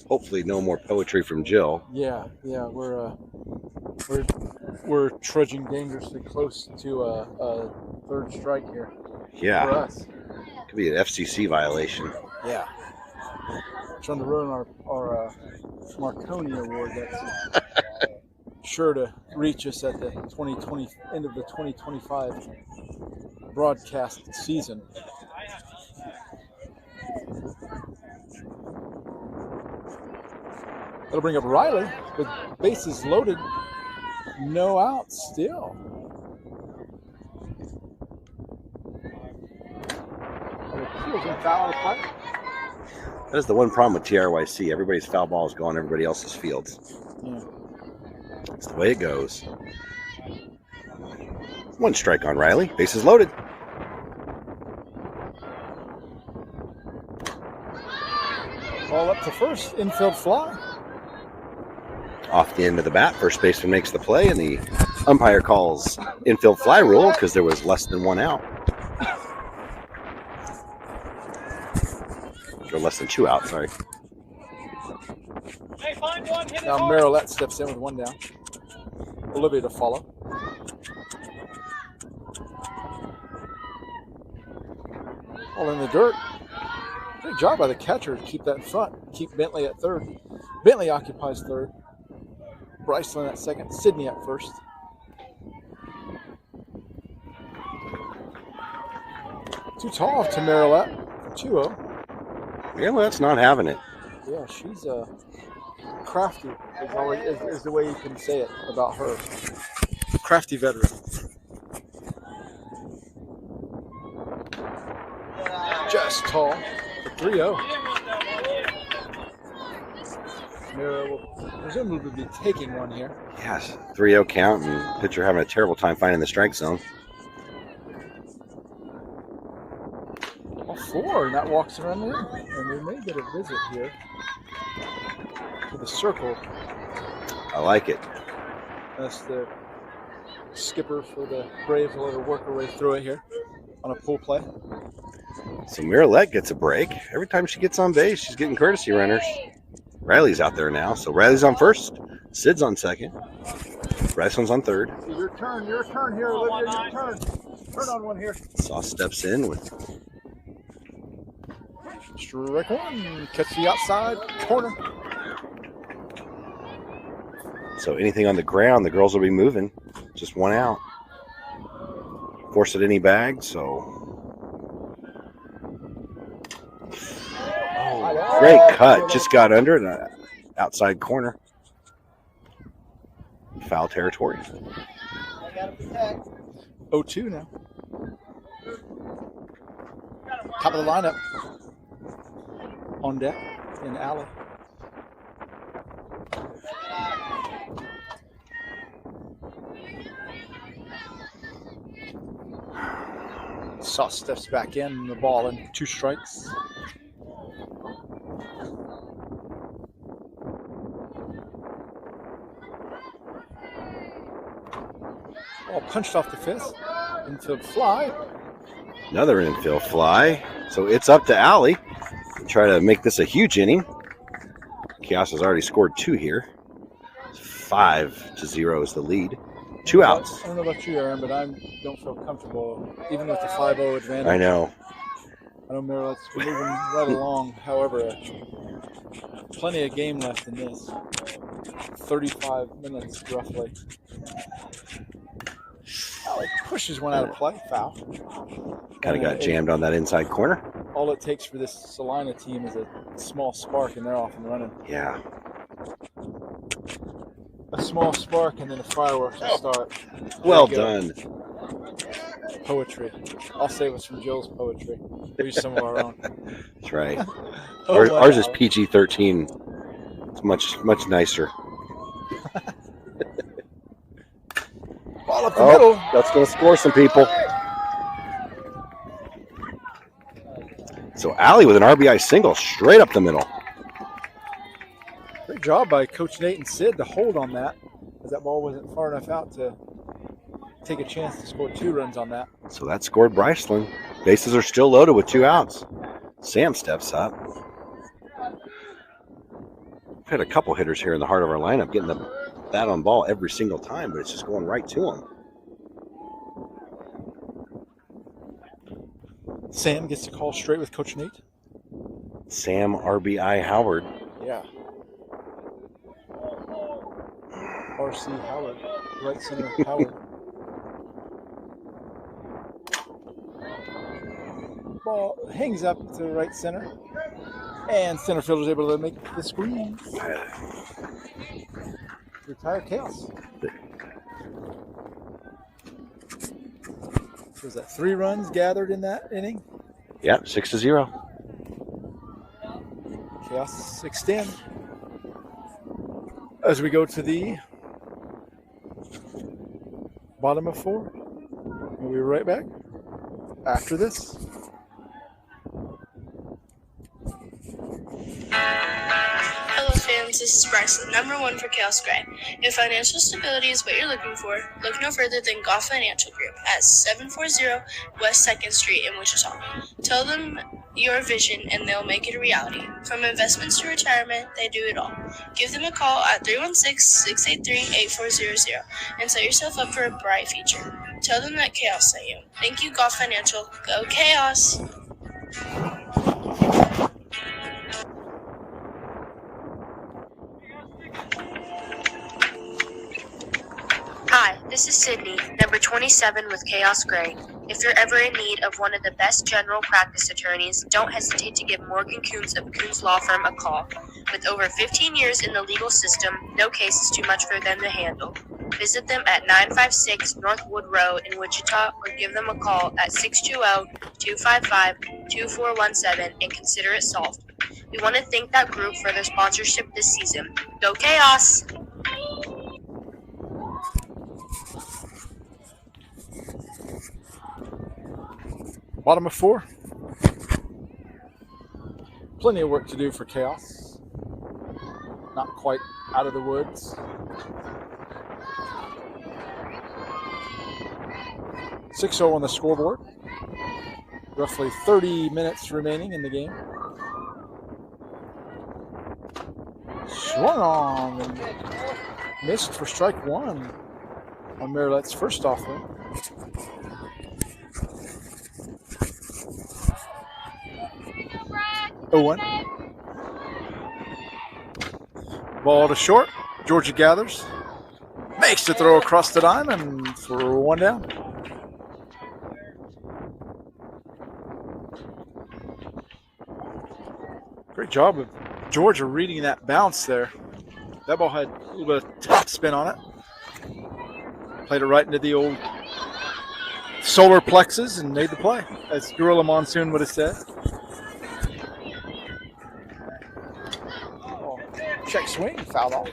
Hopefully, no more poetry from Jill. yeah, we're trudging dangerously close to a third strike here for Yeah, us. could be an FCC violation. Yeah. Trying to ruin our Marconi Award that's sure to reach us at the 2020 end of the 2025 broadcast season. That'll bring up Riley with bases loaded, no outs still. Foul play. That is the one problem with TRYC. Everybody's foul ball is going everybody else's fields. Yeah. That's the way it goes. One strike on Riley. Bases loaded. Ball up to first, infield fly. Off the end of the bat, first baseman makes the play, and the umpire calls infield fly rule because there was less than one out. Or less than two out, sorry. Now Marilette steps in with one down. Olivia to follow. All in the dirt. Good job by the catcher to keep that in front. Keep Bentley at third. Bentley occupies third. Bryceland at second. Sydney at first. Too tall to Marilette for 2-0. Yeah, well, that's not having it. Yeah, she's crafty is the way you can say it about her. Crafty veteran. Just tall for 3-0. Mira will presumably be taking one here. Yes, 3-0 count, and pitcher having a terrible time finding the strike zone. All four, and that walks around there. And we may get a visit here to the circle. I like it. That's the skipper for the Braves will let her work her way through it here on a pull play. So Marilette gets a break. Every time she gets on base, she's getting courtesy runners. Riley's out there now. So Riley's on first. Sid's on second. Bryceland's on third. Your turn here, Olivia, your turn. Turn on one here. Saw steps in with Strike one. Catch the outside corner. so anything on the ground, the girls will be moving. Just one out. Force it any bag, so. Oh, great cut. Just got under it. Outside corner. Foul territory. I gotta protect. 0-2 now. Top of the lineup. On deck in alley. Sauce steps back in the ball and 2 strikes. Ball punched off the fist. Infield fly. Another infield fly. So it's up to Allie to try to make this a huge inning. Khaos has already scored 2 here. 5-0 is the lead. 2 outs. I don't know about you, Aaron, but I don't feel comfortable, even with the 5-0 advantage. I know. I know Maryland's moving right along. However, plenty of game left in this. 35 minutes, roughly. Oh, it pushes one out of play. Foul. Kind of got jammed on that inside corner. All it takes for this Salina team is a small spark, and they're off and running. Yeah. A small spark, and then the fireworks will start. Well done. Poetry. I'll save us from Joe's poetry. Use some of our own. That's right. Oh, Ours is PG-13. It's much nicer. Ball up the middle. That's going to score some people. So Allie with an RBI single straight up the middle. Great job by Coach Nate and Sid to hold on that, as that ball wasn't far enough out to take a chance to score 2 runs on that. So that scored Bryceland. Bases are still loaded with 2 outs. Sam steps up. We've had a couple hitters here in the heart of our lineup getting the bat on ball every single time, but it's just going right to them. Sam gets the call straight with Coach Nate. Sam RBI Howard. Yeah. R.C. Howard, right center Howard. Ball hangs up to right center, and center fielder is able to make the screen. Retire Khaos. Was that 3 runs gathered in that inning? Yep, 6-0. Khaos extend. As we go to the bottom of 4. We'll be right back after this. Hello fans, this is Bryson, number 1 for Khaos Grey. If financial stability is what you're looking for, look no further than Goff Financial Group at 740 West 2nd Street in Wichita. Tell them your vision and they'll make it a reality. From investments to retirement, they do it all. Give them a call at 316-683-8400 and set yourself up for a bright future. Tell them that Khaos sent you. Thank you, Goff Financial. Go Khaos! Hi, this is Sydney, number 27 with Khaos Grey. If you're ever in need of one of the best general practice attorneys, don't hesitate to give Morgan Coons of Coons Law Firm a call. With over 15 years in the legal system, no case is too much for them to handle. Visit them at 956 Northwood Road in Wichita or give them a call at 620-255-2417 and consider it solved. We want to thank that group for their sponsorship this season. Go Khaos! Bottom of 4. Plenty of work to do for Khaos. Not quite out of the woods. 6-0 on the scoreboard. Roughly 30 minutes remaining in the game. Swung on and missed for strike 1 on Marilette's first offering. Owen. Ball to short. Georgia gathers. Makes the throw across the diamond for 1 down. Great job of Georgia reading that bounce there. That ball had a little bit of top spin on it. Played it right into the old solar plexus and made the play, as Gorilla Monsoon would have said. Check swing, foul off.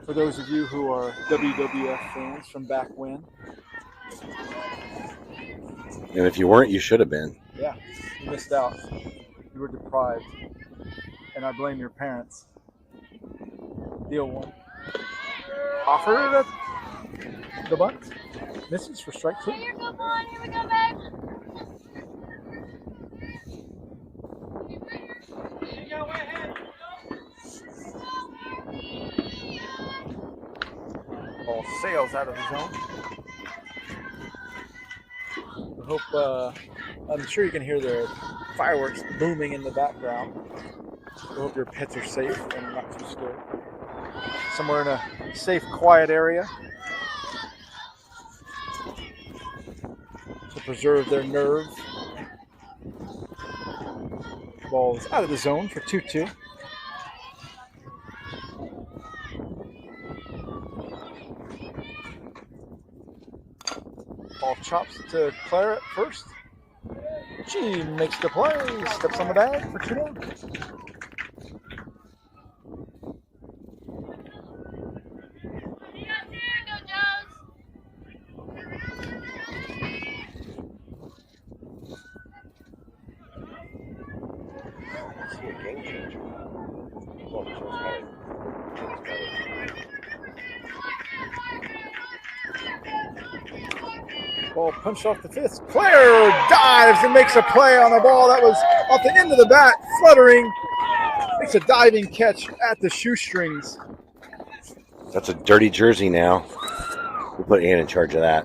For those of you who are WWF fans from back when. And if you weren't, you should have been. Yeah, you missed out. You were deprived. And I blame your parents. Deal 1. Offer the bunt. Misses for strike 2. Here we go, babe. Ball sails out of the zone. I hope, I'm sure you can hear the fireworks booming in the background. I hope your pets are safe and not too scared. Somewhere in a safe, quiet area to preserve their nerve. Ball is out of the zone for 2-2. Ball chops to Claire at first. She makes the play, steps on the bag for 2 down. Ball punched off the fist. Claire dives and makes a play on the ball that was off the end of the bat, fluttering. Makes a diving catch at the shoestrings. That's a dirty jersey now. We'll put Ann in charge of that.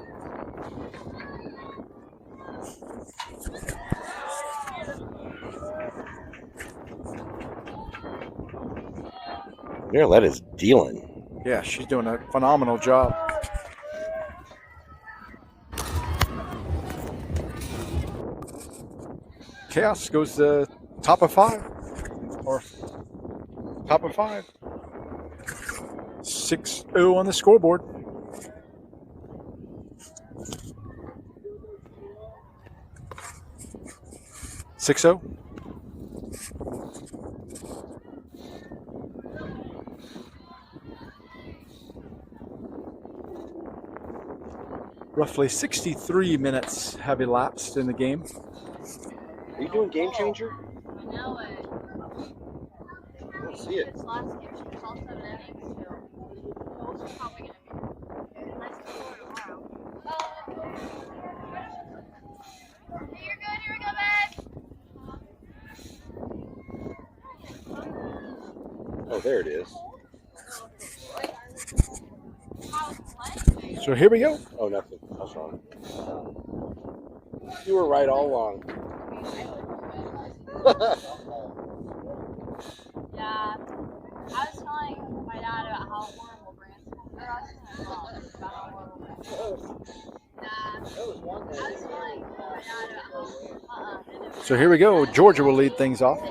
Miralette is dealing. Yeah, she's doing a phenomenal job. Khaos goes to top of 5. Or top of 5. 6-0 on the scoreboard. (6-0). Roughly 63 minutes have elapsed in the game. Are you doing Game Changer? I know it. I don't see it. This last game, she was also an innings too. Those are probably going to be nice to score tomorrow. Hey, you're good. Here we go, babe. Oh, there it is. So here we go. Oh, nothing. What's wrong? You were right all along. Yeah, I was telling my dad about how horrible Branson was. I was telling my mom about how horrible Branson was. I was telling my dad about how, So here we go. Georgia will lead things off.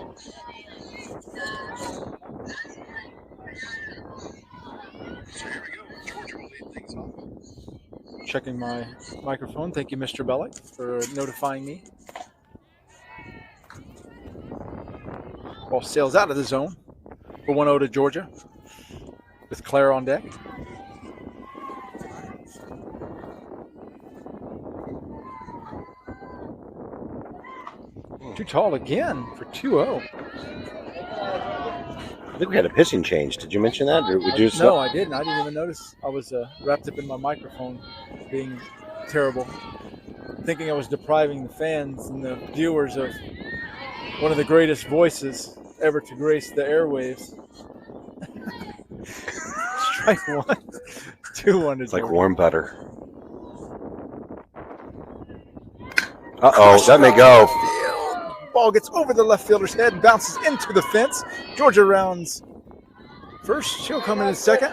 Checking my microphone. Thank you, Mr. Bellick, for notifying me. Ball sails out of the zone for 1-0 to Georgia with Claire on deck. Too tall again for 2-0. I think we had a pitching change. Did you mention that? Or would you No, I didn't. I didn't even notice. I was wrapped up in my microphone being terrible, thinking I was depriving the fans and the viewers of one of the greatest voices ever to grace the airwaves. Strike 1. 2-1 to It's like Georgia. warm butter. Uh-oh, that may go. Ball gets over the left fielder's head and bounces into the fence. Georgia rounds first. She'll come in second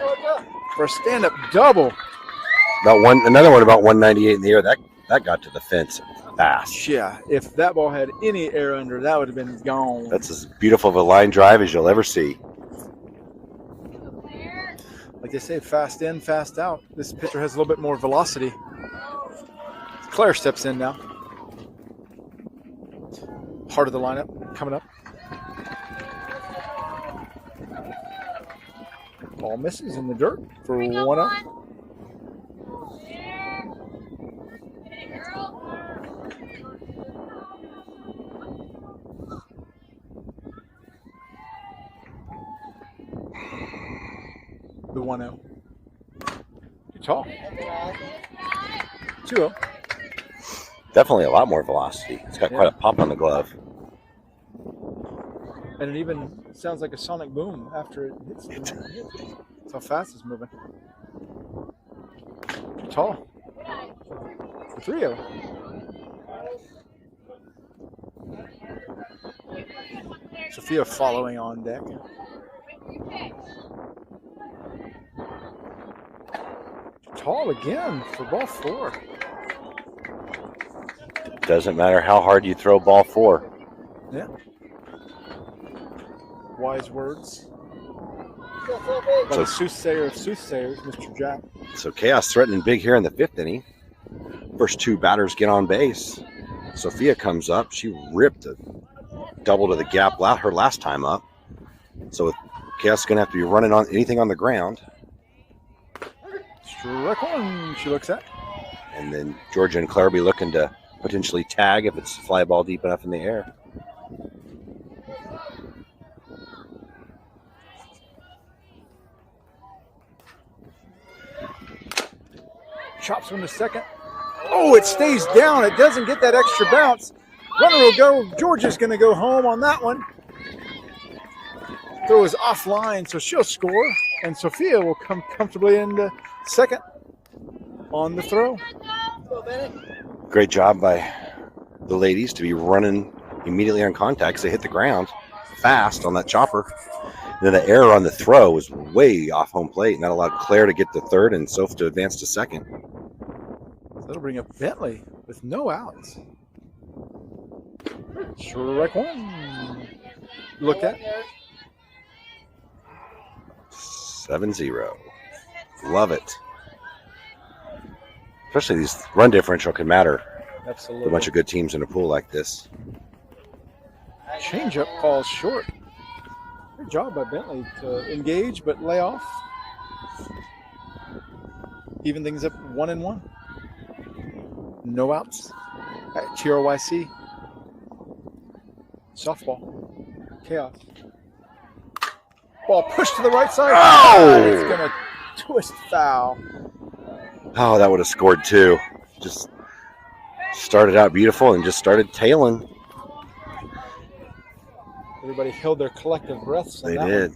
for a stand-up double. Another one about 198 in the air. That got to the fence fast. Yeah, if that ball had any air under, that would have been gone. That's as beautiful of a line drive as you'll ever see. Like they say, fast in, fast out. This pitcher has a little bit more velocity. Claire steps in now. Heart of the lineup coming up. Ball misses in the dirt for 1-0. The 1-0. Good tall. 2-0. Definitely a lot more velocity. It's got quite a pop on the glove. And it even sounds like a sonic boom after it hits. That's how fast it's moving. tall. For 3-0. Sophia following on deck. Tall again for ball 4. Doesn't matter how hard you throw ball 4. Yeah. Wise words. By the soothsayer of soothsayers, Mr. Jack. So Chaos threatening big here in the 5th inning. First 2 batters get on base. Sophia comes up. She ripped a double to the gap her last time up. So Chaos is going to have to be running on anything on the ground. Strike 1, she looks at. And then Georgia and Claire will be looking to potentially tag if it's fly ball deep enough in the air. Chops from the second. Oh, it stays down. It doesn't get that extra bounce. Runner will go. Georgia's going to go home on that one. Throw is offline, so she'll score. And Sophia will come comfortably into second on the throw. Great job by the ladies to be running immediately on contact because they hit the ground fast on that chopper. And then the error on the throw was way off home plate, and that allowed Claire to get to third and Soph to advance to second. That'll bring up Bentley with no outs. Strike 1. Look at 7-0. Love it. Especially these run differential can matter. Absolutely. A bunch of good teams in a pool like this. Changeup falls short. Good job by Bentley to engage but lay off. Even things up 1-1. No outs at TRYC. Softball. Chaos. Ball pushed to the right side. Oh! It's going to twist foul. Oh, that would have scored too. Just started out beautiful and just started tailing. Everybody held their collective breaths. They did.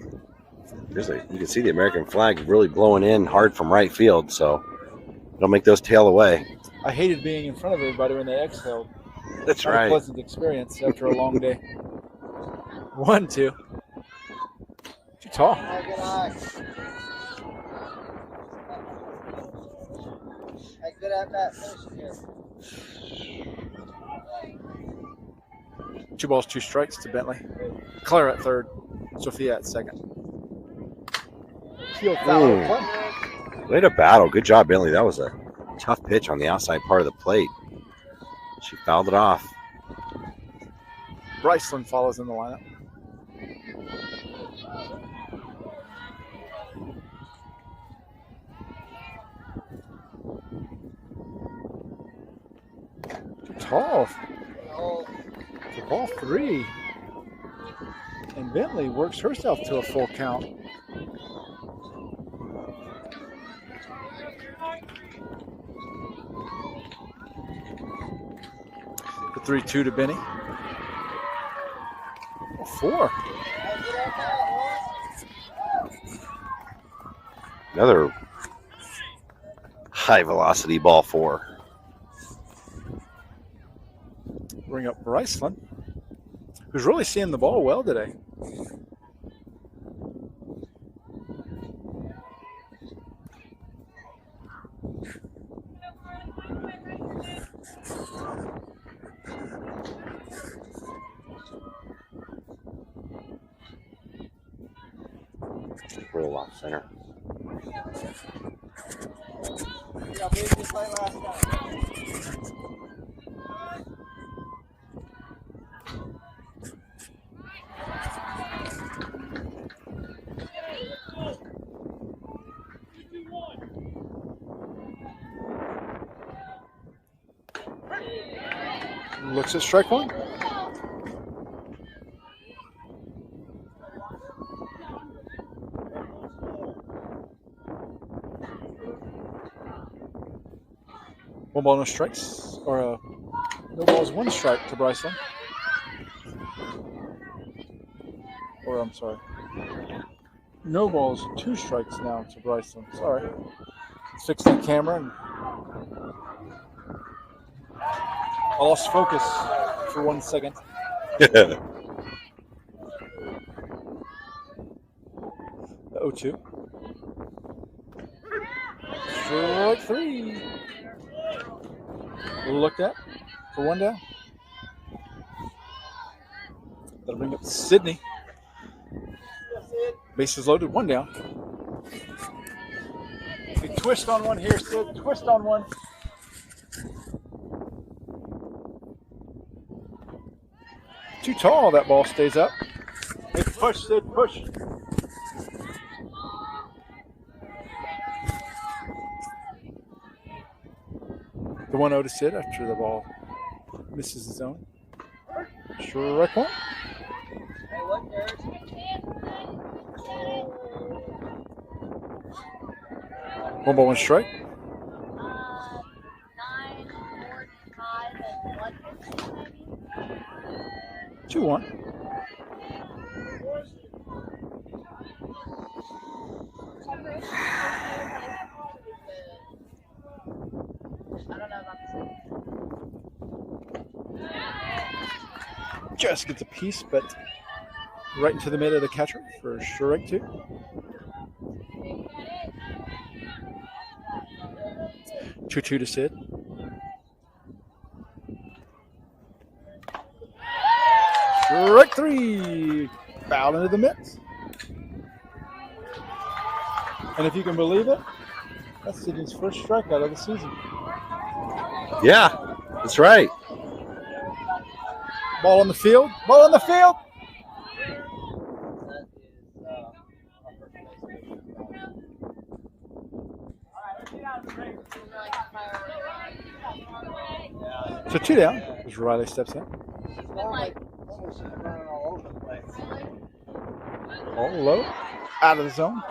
You can see the American flag really blowing in hard from right field, so don't make those tail away. I hated being in front of everybody when they exhaled. That's Not right. a pleasant experience after a long day. 1-2. Too tall. Good at bat finishing here. 2 balls, 2 strikes to Bentley. Claire at third. Sophia at second. Field foul to play. Way to battle. Good job, Bentley. That was a tough pitch on the outside part of the plate. She fouled it off. Bryceland follows in the lineup. Too tall. For ball 3. And Bentley works herself to a full count. The 3-2 to Benny. 4. Another high velocity ball 4. Bring up Bryceland, who's really seeing the ball well today. Roll off center. Yeah, maybe just like last time. Looks at strike 1. One ball, no strikes, or no balls, 1 strike to Bryceland. Or I'm sorry, no balls, 2 strikes now to Bryceland. Sorry, let's fix the camera and I lost focus for 1 second. 0-2. Strike 3. Looked at for 1 down. That'll bring up Sydney. Bases loaded, 1 down. Big twist on one here, Sid. Twist on one. Too tall, that ball stays up. Hey, push, Sid, push. The 1-0 to Sid after the ball misses the zone. Strike 1. Hey, look, there's 1 ball, 1 strike. 9, 4, 5, and 1, 2-1. I don't know about this. Just gets a piece, but right into the mid of the catcher for strike 2. 2-2 to Sid. Strike 3. Foul into the mix. And if you can believe it, that's Sydney's first strikeout of the season. Yeah, that's right. Ball on the field. Ball on the field. So 2 down as Riley steps in. All low, out of the zone.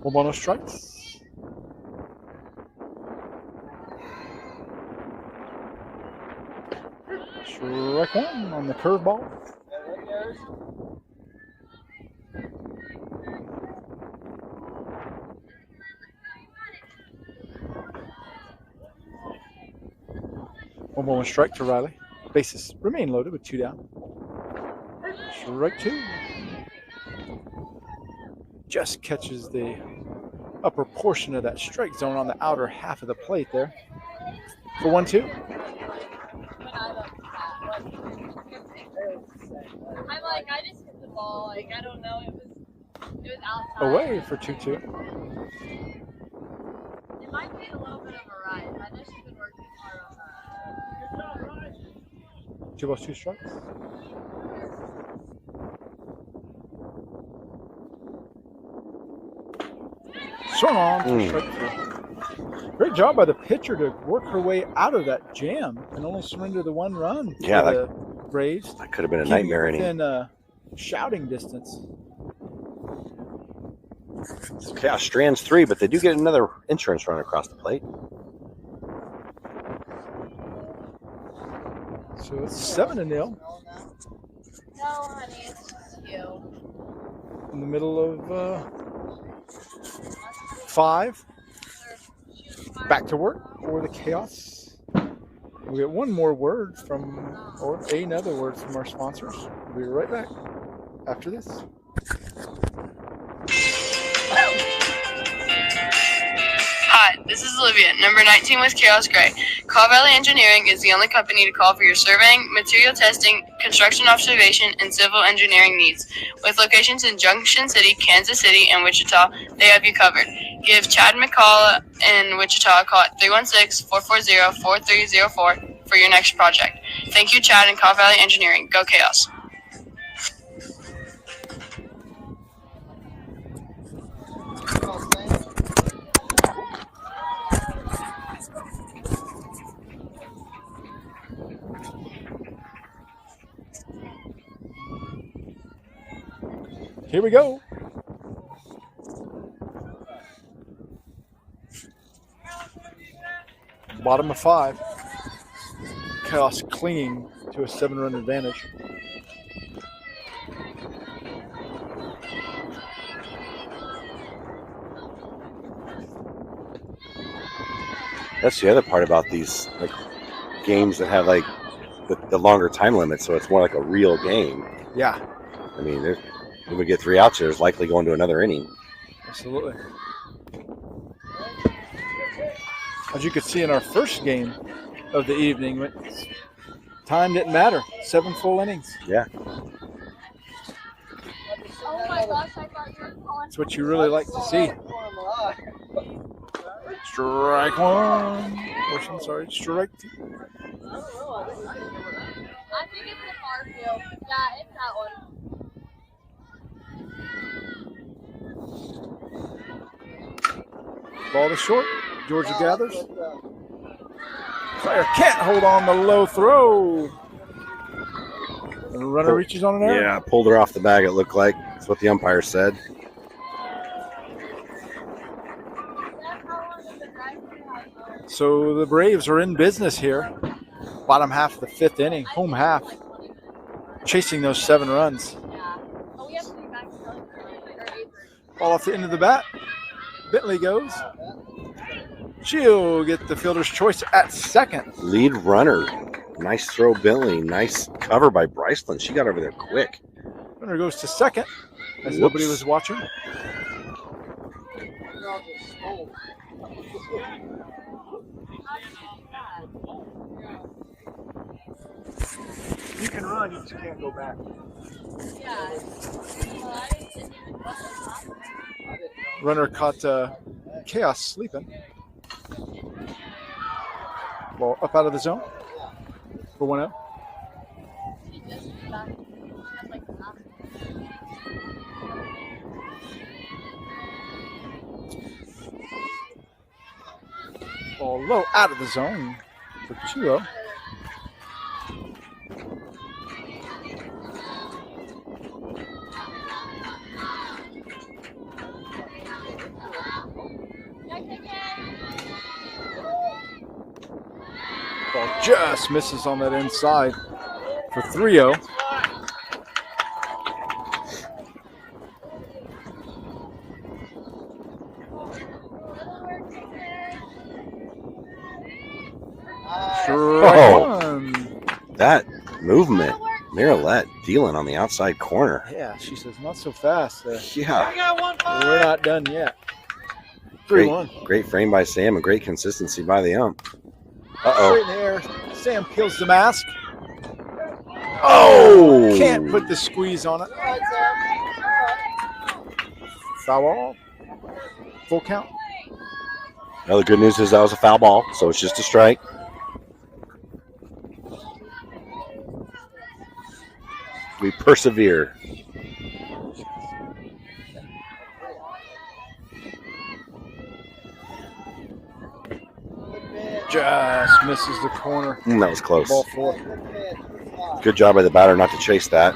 One ball, no strikes. Strike 1 on the curveball. One ball, 1 strike to Riley. Bases remain loaded with 2 down. Strike 2. Just catches the upper portion of that strike zone on the outer half of the plate there. For 1-2. I'm like, I just hit the ball. Like, I don't know. It was outside. Away for 2-2. It might be a little bit of a rise. I know she's been working hard on that. 2 balls, 2 strikes. Swung on for strike 3. Great job by the pitcher to work her way out of that jam and only surrender the 1 run to the Braves. That could have been a nightmare inning. Within shouting distance. Chaos strands 3, but they do get another insurance run across the plate. So it's 7-0 No, honey, it's just you. in the middle of 5. Back to work for the Chaos. We get one more word from, or another word from our sponsors. We'll be right back after this. Hi, this is Olivia, number 19 with Khaos Grey. Call Valley Engineering is the only company to call for your surveying, material testing, construction observation, and civil engineering needs. With locations in Junction City, Kansas City, and Wichita, they have you covered. Give Chad McCall in Wichita a call at 316-440-4304 for your next project. Thank you, Chad and Call Valley Engineering. Go Chaos. Here we go. Bottom of 5. Chaos clinging to a 7-run advantage. That's the other part about these like games that have like the longer time limit, so it's more like a real game. Yeah, I mean, when we get 3 outs, there's likely going to another inning. absolutely. As you could see in our first game of the evening, time didn't matter. 7 full innings. Yeah. Oh my gosh, I thought you were calling. That's what you really like to see. Strike one. Or I'm sorry, strike two. I think it's the far field. Yeah, it's that one. Ball to short. Georgia gathers. Player can't hold on the low throw. And the runner reaches on an error. Yeah, pulled her off the bag, it looked like. That's what the umpire said. So the Braves are in business here. Bottom half of the 5th inning, home half. Chasing those 7 runs. Ball off the end of the bat. Bentley goes. She'll get the fielder's choice at second. Lead runner. Nice throw, Bentley. Nice cover by Bryceland. She got over there quick. Runner goes to second as Whoops. nobody was watching. You can run, you just can't go back. Runner caught Chaos sleeping. Ball up out of the zone for 1-0. Ball low out of the zone for 2-0. Ball just misses on that inside for 3-0. That movement. Miralette dealing on the outside corner. Yeah, she says not so fast. Yeah. We're not done yet. 3-1. Great frame by Sam and great consistency by the ump. Straight in the air. Sam peels the mask. Oh! Can't put the squeeze on it. Foul ball. Full count. Now the good news is that was a foul ball, so it's just a strike. We persevere. Just misses the corner. That was close. Ball 4. Good job by the batter not to chase that.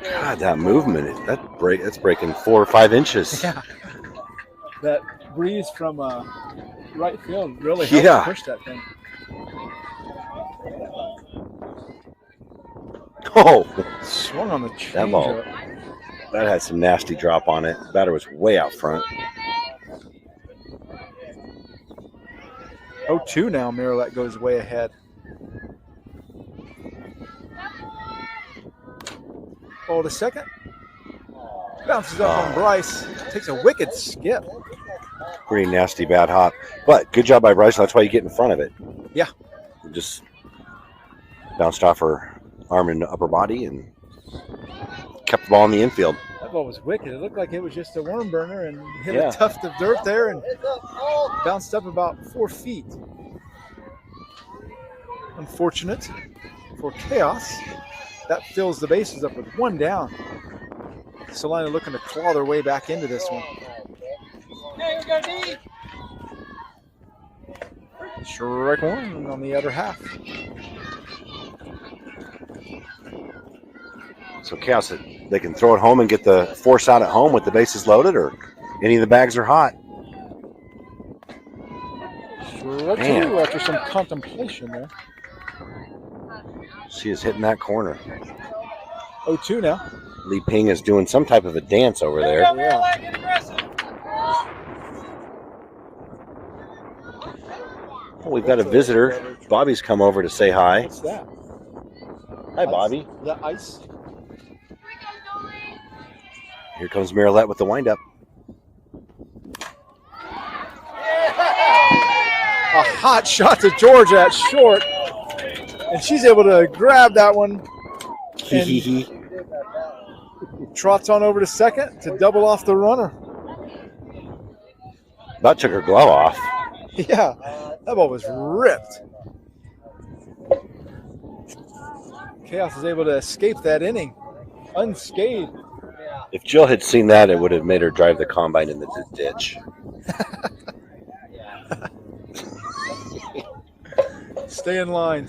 God, that movement, that's breaking 4 or 5 inches. Yeah. That breeze from right field really helped push that thing. Oh, Swung on the that ball. changeup. That had some nasty drop on it. The batter was way out front. 0-2 now. Miralette goes way ahead. Ball to second. Bounces up on Bryce. Takes a wicked skip. Pretty nasty bad hop. But good job by Bryce. That's why you get in front of it. Yeah. Just bounced off her arm and upper body and kept the ball in the infield. That ball was wicked. It looked like it was just a worm burner and hit a tuft of dirt there and bounced up about 4 feet. Unfortunate for Chaos. That fills the bases up with 1 down. Salina looking to claw their way back into this one. Strike 1 on the other half. So Chaos, they can throw it home and get the force out at home with the bases loaded, or any of the bags are hot. Strike 0-2 after some contemplation there. She is hitting that corner. 0-2 now. Li Ping is doing some type of a dance over there. Yeah. Well, we've got a visitor. Bobby's come over to say hi. What's that? Hi, Ice? Bobby. Is that ice? Here comes Marilette with the windup. A hot shot to Georgia at short. And she's able to grab that one. And trots on over to second to double off the runner. About took her glove off. Yeah, that ball was ripped. Khaos is able to escape that inning unscathed. If Jill had seen that, it would have made her drive the combine in the ditch. Stay in line,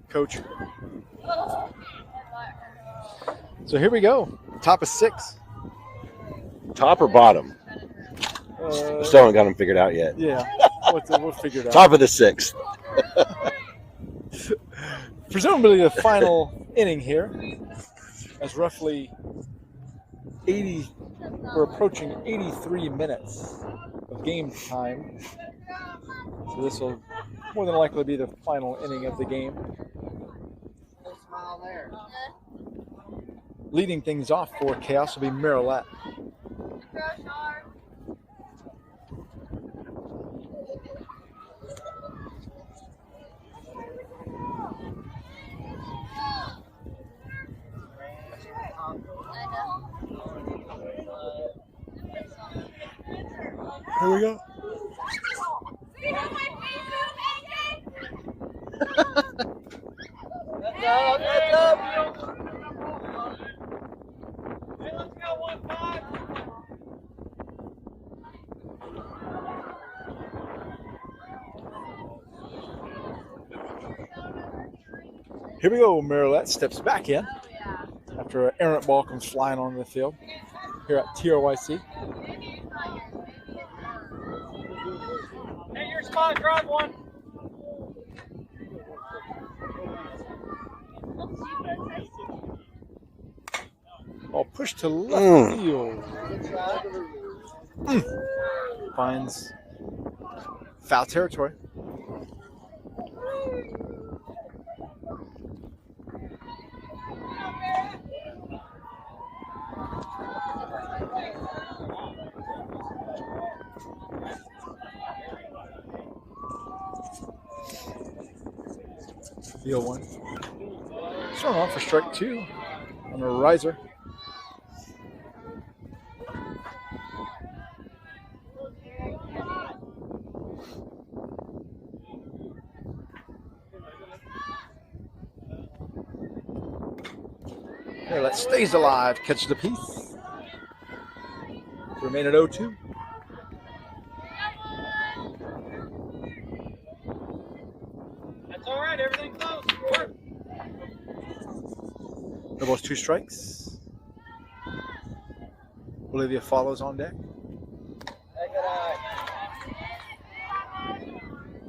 coach. So here we go. Top of 6. Top or bottom? Still haven't got them figured out yet. Yeah, we'll figure it out. Top of the 6th. Presumably the final inning here, as roughly 80, we're approaching 83 minutes of game time. So this will more than likely be the final inning of the game. Leading things off for Khaos will be Marilette. Here we go. That's up. Hey, let's go 1-5. Here we go. Marilette steps back in after an errant ball comes flying onto the field here at TRYC. Hey, your spot, drive one. Ball pushed to left field. Finds foul territory. Field 1. Swung on for strike 2 on a riser. That stays alive, catches the piece. Remain at 0-2. That's all right. Everything close. Work. No balls, 2 strikes. Olivia follows on deck.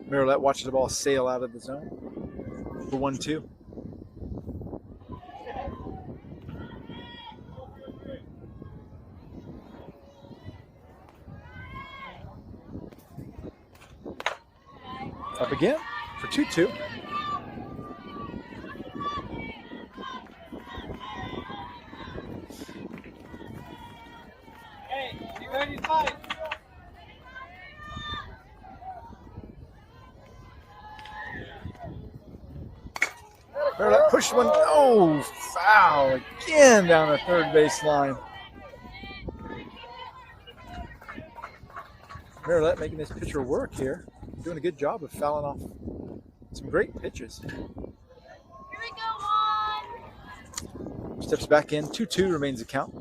Marilette watches the ball sail out of the zone for 1-2. Up again for 2-2. Hey, you ready to fight? Marilette pushed one. Oh, foul again down the third base line. Marilette making this pitcher work here. Doing a good job of fouling off some great pitches. Here we go, one. Steps back in. 2-2 remains the count.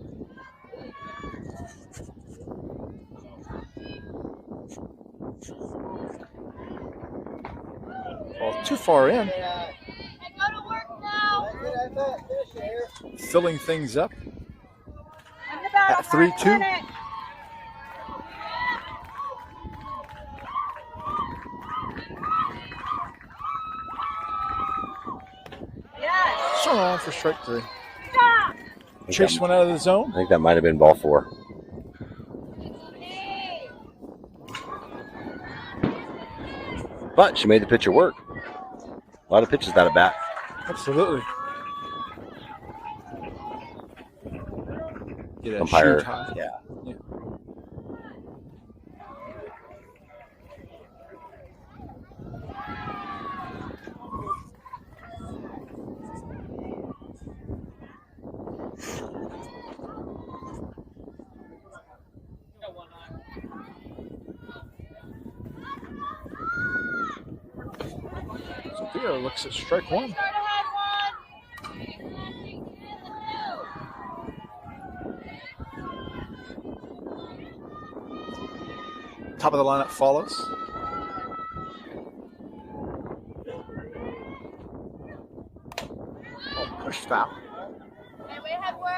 Ball too far in. I go to work now. Filling things up I'm about at 3-2. strike 3. Chase one out of the zone. I think that might have been ball 4. But she made the pitcher work. A lot of pitches out of bat. Absolutely. Get a Umpire, shoe tie. yeah. Sophia looks at strike 1. Top of the lineup follows. Oh, push foul. Hey, we have work.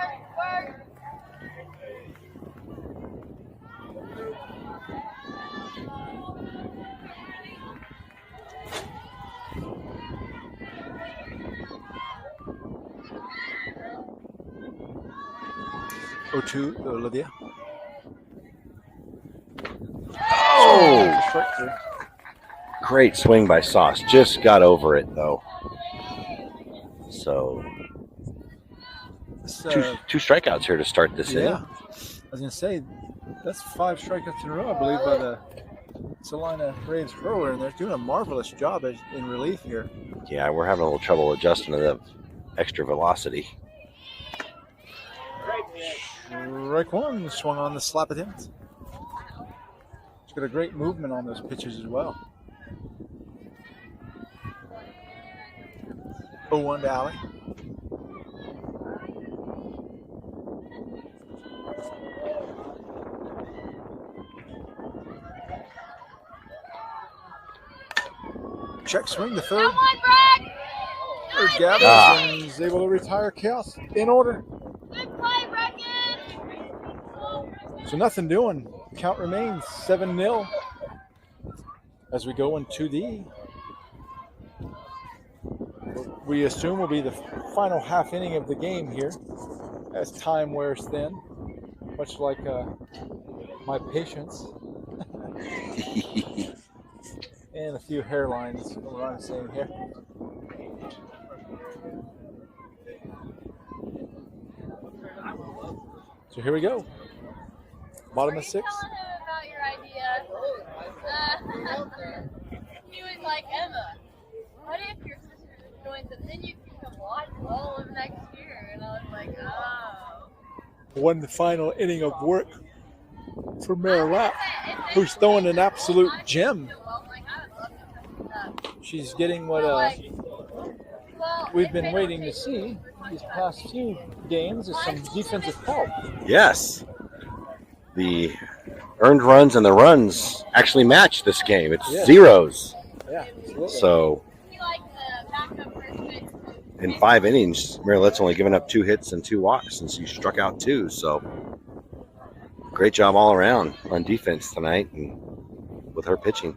0-2 to Olivia. Oh! Strike 3. Great swing by Sauce. Just got over it, though. So, This, two strikeouts here to start this yeah. inning. I was going to say, that's 5 strikeouts in a row, I believe, by the Salina Braves hurler, and they're doing a marvelous job in relief here. Yeah, we're having a little trouble adjusting to the extra velocity. Strike 1 swung on the slap attempt. He's got a great movement on those pitches as well. 0-1 to Allie. Check swing to third. Come on, Brad! Third gathers and is able to retire Khaos in order. Good play, Bracken! So nothing doing. Count remains 7-0 as we go into the, we assume will be the final half inning of the game here as time wears thin, much like my patience. And a few hairlines, what I'm saying here. So here we go. Bottom of 6. Telling him about your idea. He was like, Emma, what if your sister joins and then you can watch all of next year? And I was like, oh. One final inning of work for Mara Lapp, who's throwing an absolute gem. She's getting what we've been waiting to see these past few games is some defensive help. Yes. The earned runs and the runs actually match this game. It's zeros. Yeah, absolutely. So in 5 innings, Marilette's only given up 2 hits and 2 walks since she struck out 2. So great job all around on defense tonight and with her pitching.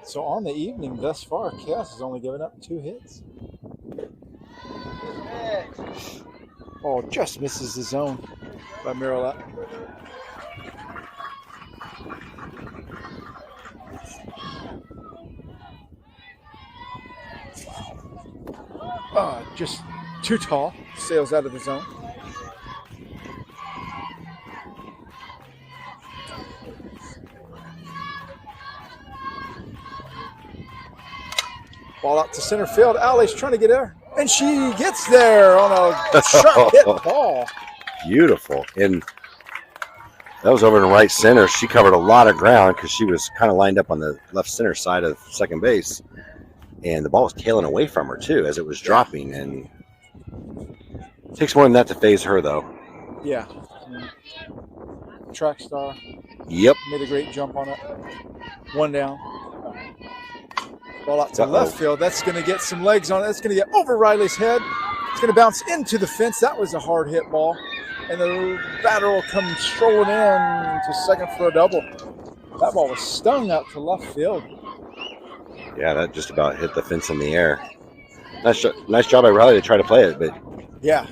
So on the evening thus far, Khaos has only given up 2 hits. Oh, just misses the zone by Marilet. Just too tall, sails out of the zone. Ball out to center field. Allie's trying to get there, and she gets there on a sharp hit ball. Beautiful. And that was over in right center. She covered a lot of ground because she was kind of lined up on the left center side of second base. And the ball was tailing away from her, too, as it was dropping. And it takes more than that to phase her, though. Yeah. Track star. Yep. Made a great jump on it. 1 down. Ball out to left field. That's going to get some legs on it. That's going to get over Riley's head. It's going to bounce into the fence. That was a hard hit ball. And the batter will come strolling in to second for a double. That ball was stung out to left field. Yeah, that just about hit the fence in the air. Nice job by Riley to try to play it, but there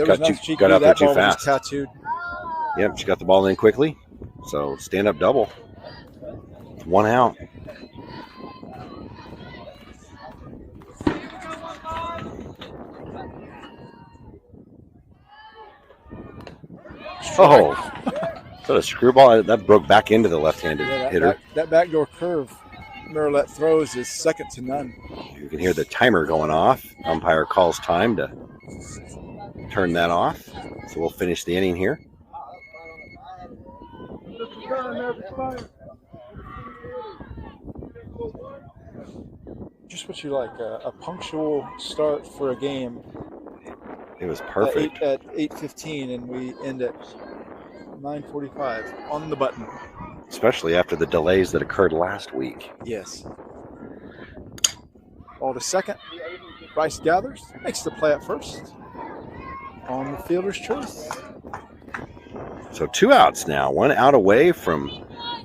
was nothing she could got do. out there That too ball was fast. just tattooed. Yep, she got the ball in quickly. So stand up double. It's 1 out. Oh, is that a screwball? That broke back into the left-handed hitter. That backdoor curve Merlet throws is second to none. You can hear the timer going off. Umpire calls time to turn that off. So we'll finish the inning here. Just what you like, a punctual start for a game. It was perfect. At 8:15, and we end at 9:45 on the button. Especially after the delays that occurred last week. Yes. Ball to second. Bryce gathers, makes the play at first. On the fielder's choice. So 2 outs now. 1 out away from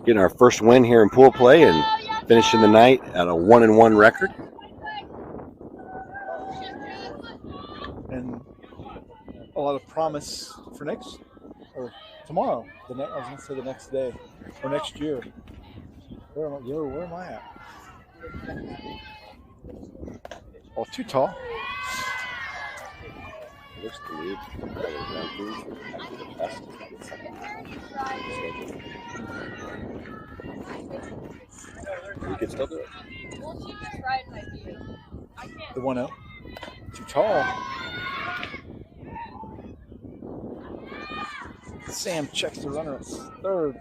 getting our first win here in pool play and finishing the night at a 1-1 record. And a lot of promise for tomorrow. I was going to say the next day or next year. Where am I at? Oh, too tall. Looks to lead. We can still do it. The 1-0. Too tall. Sam checks the runner at third.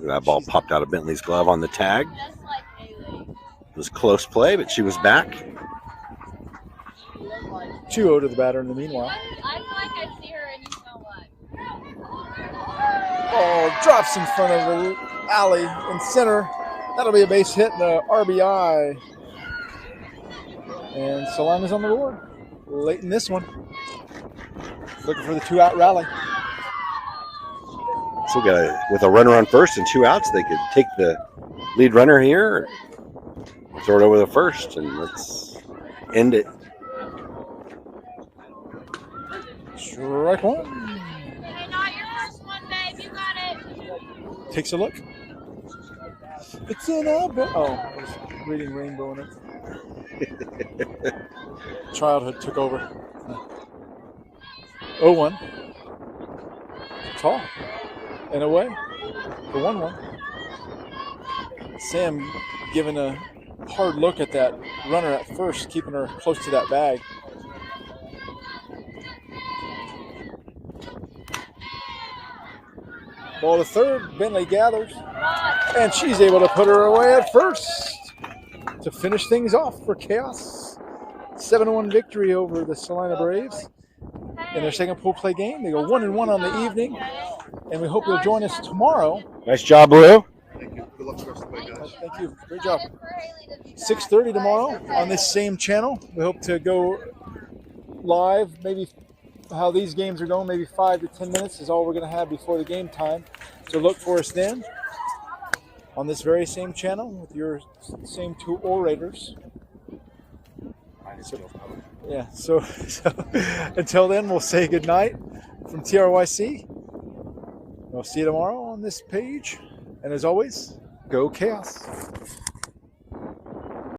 That ball popped out of Bentley's glove on the tag. It was close play, but she was back. 2-0 to the batter in the meanwhile. I feel like I see her and you know what? Ball drops in front of the alley in center. That'll be a base hit and a RBI. And Salina's on the board late in this one. Looking for the 2-out rally. So with a runner on first and 2 outs, they could take the lead runner here or throw it over the first, and let's end it. Strike one. Hey, not your first one, babe. You got it. Takes a look. It's in a I was reading Rainbow in it. Childhood took over. 0-1. Tall. And away. The 1-1. Sam giving a hard look at that runner at first, keeping her close to that bag. Ball to third. Bentley gathers. And she's able to put her away at first to finish things off for Khaos. 7-1 victory over the Salina Braves in their second pool play game. They go 1-1 on the evening, and we hope you'll join us tomorrow. Nice job, Blue. Thank you. Good luck for the rest of the way, guys. Thank you. Great job. 6:30 tomorrow on this same channel. We hope to go live, maybe how these games are going, maybe 5 to 10 minutes is all we're going to have before the game time. So look for us then on this very same channel with your same two orators. So until then, we'll say goodnight from TRYC. We'll see you tomorrow on this page. And as always, go Khaos.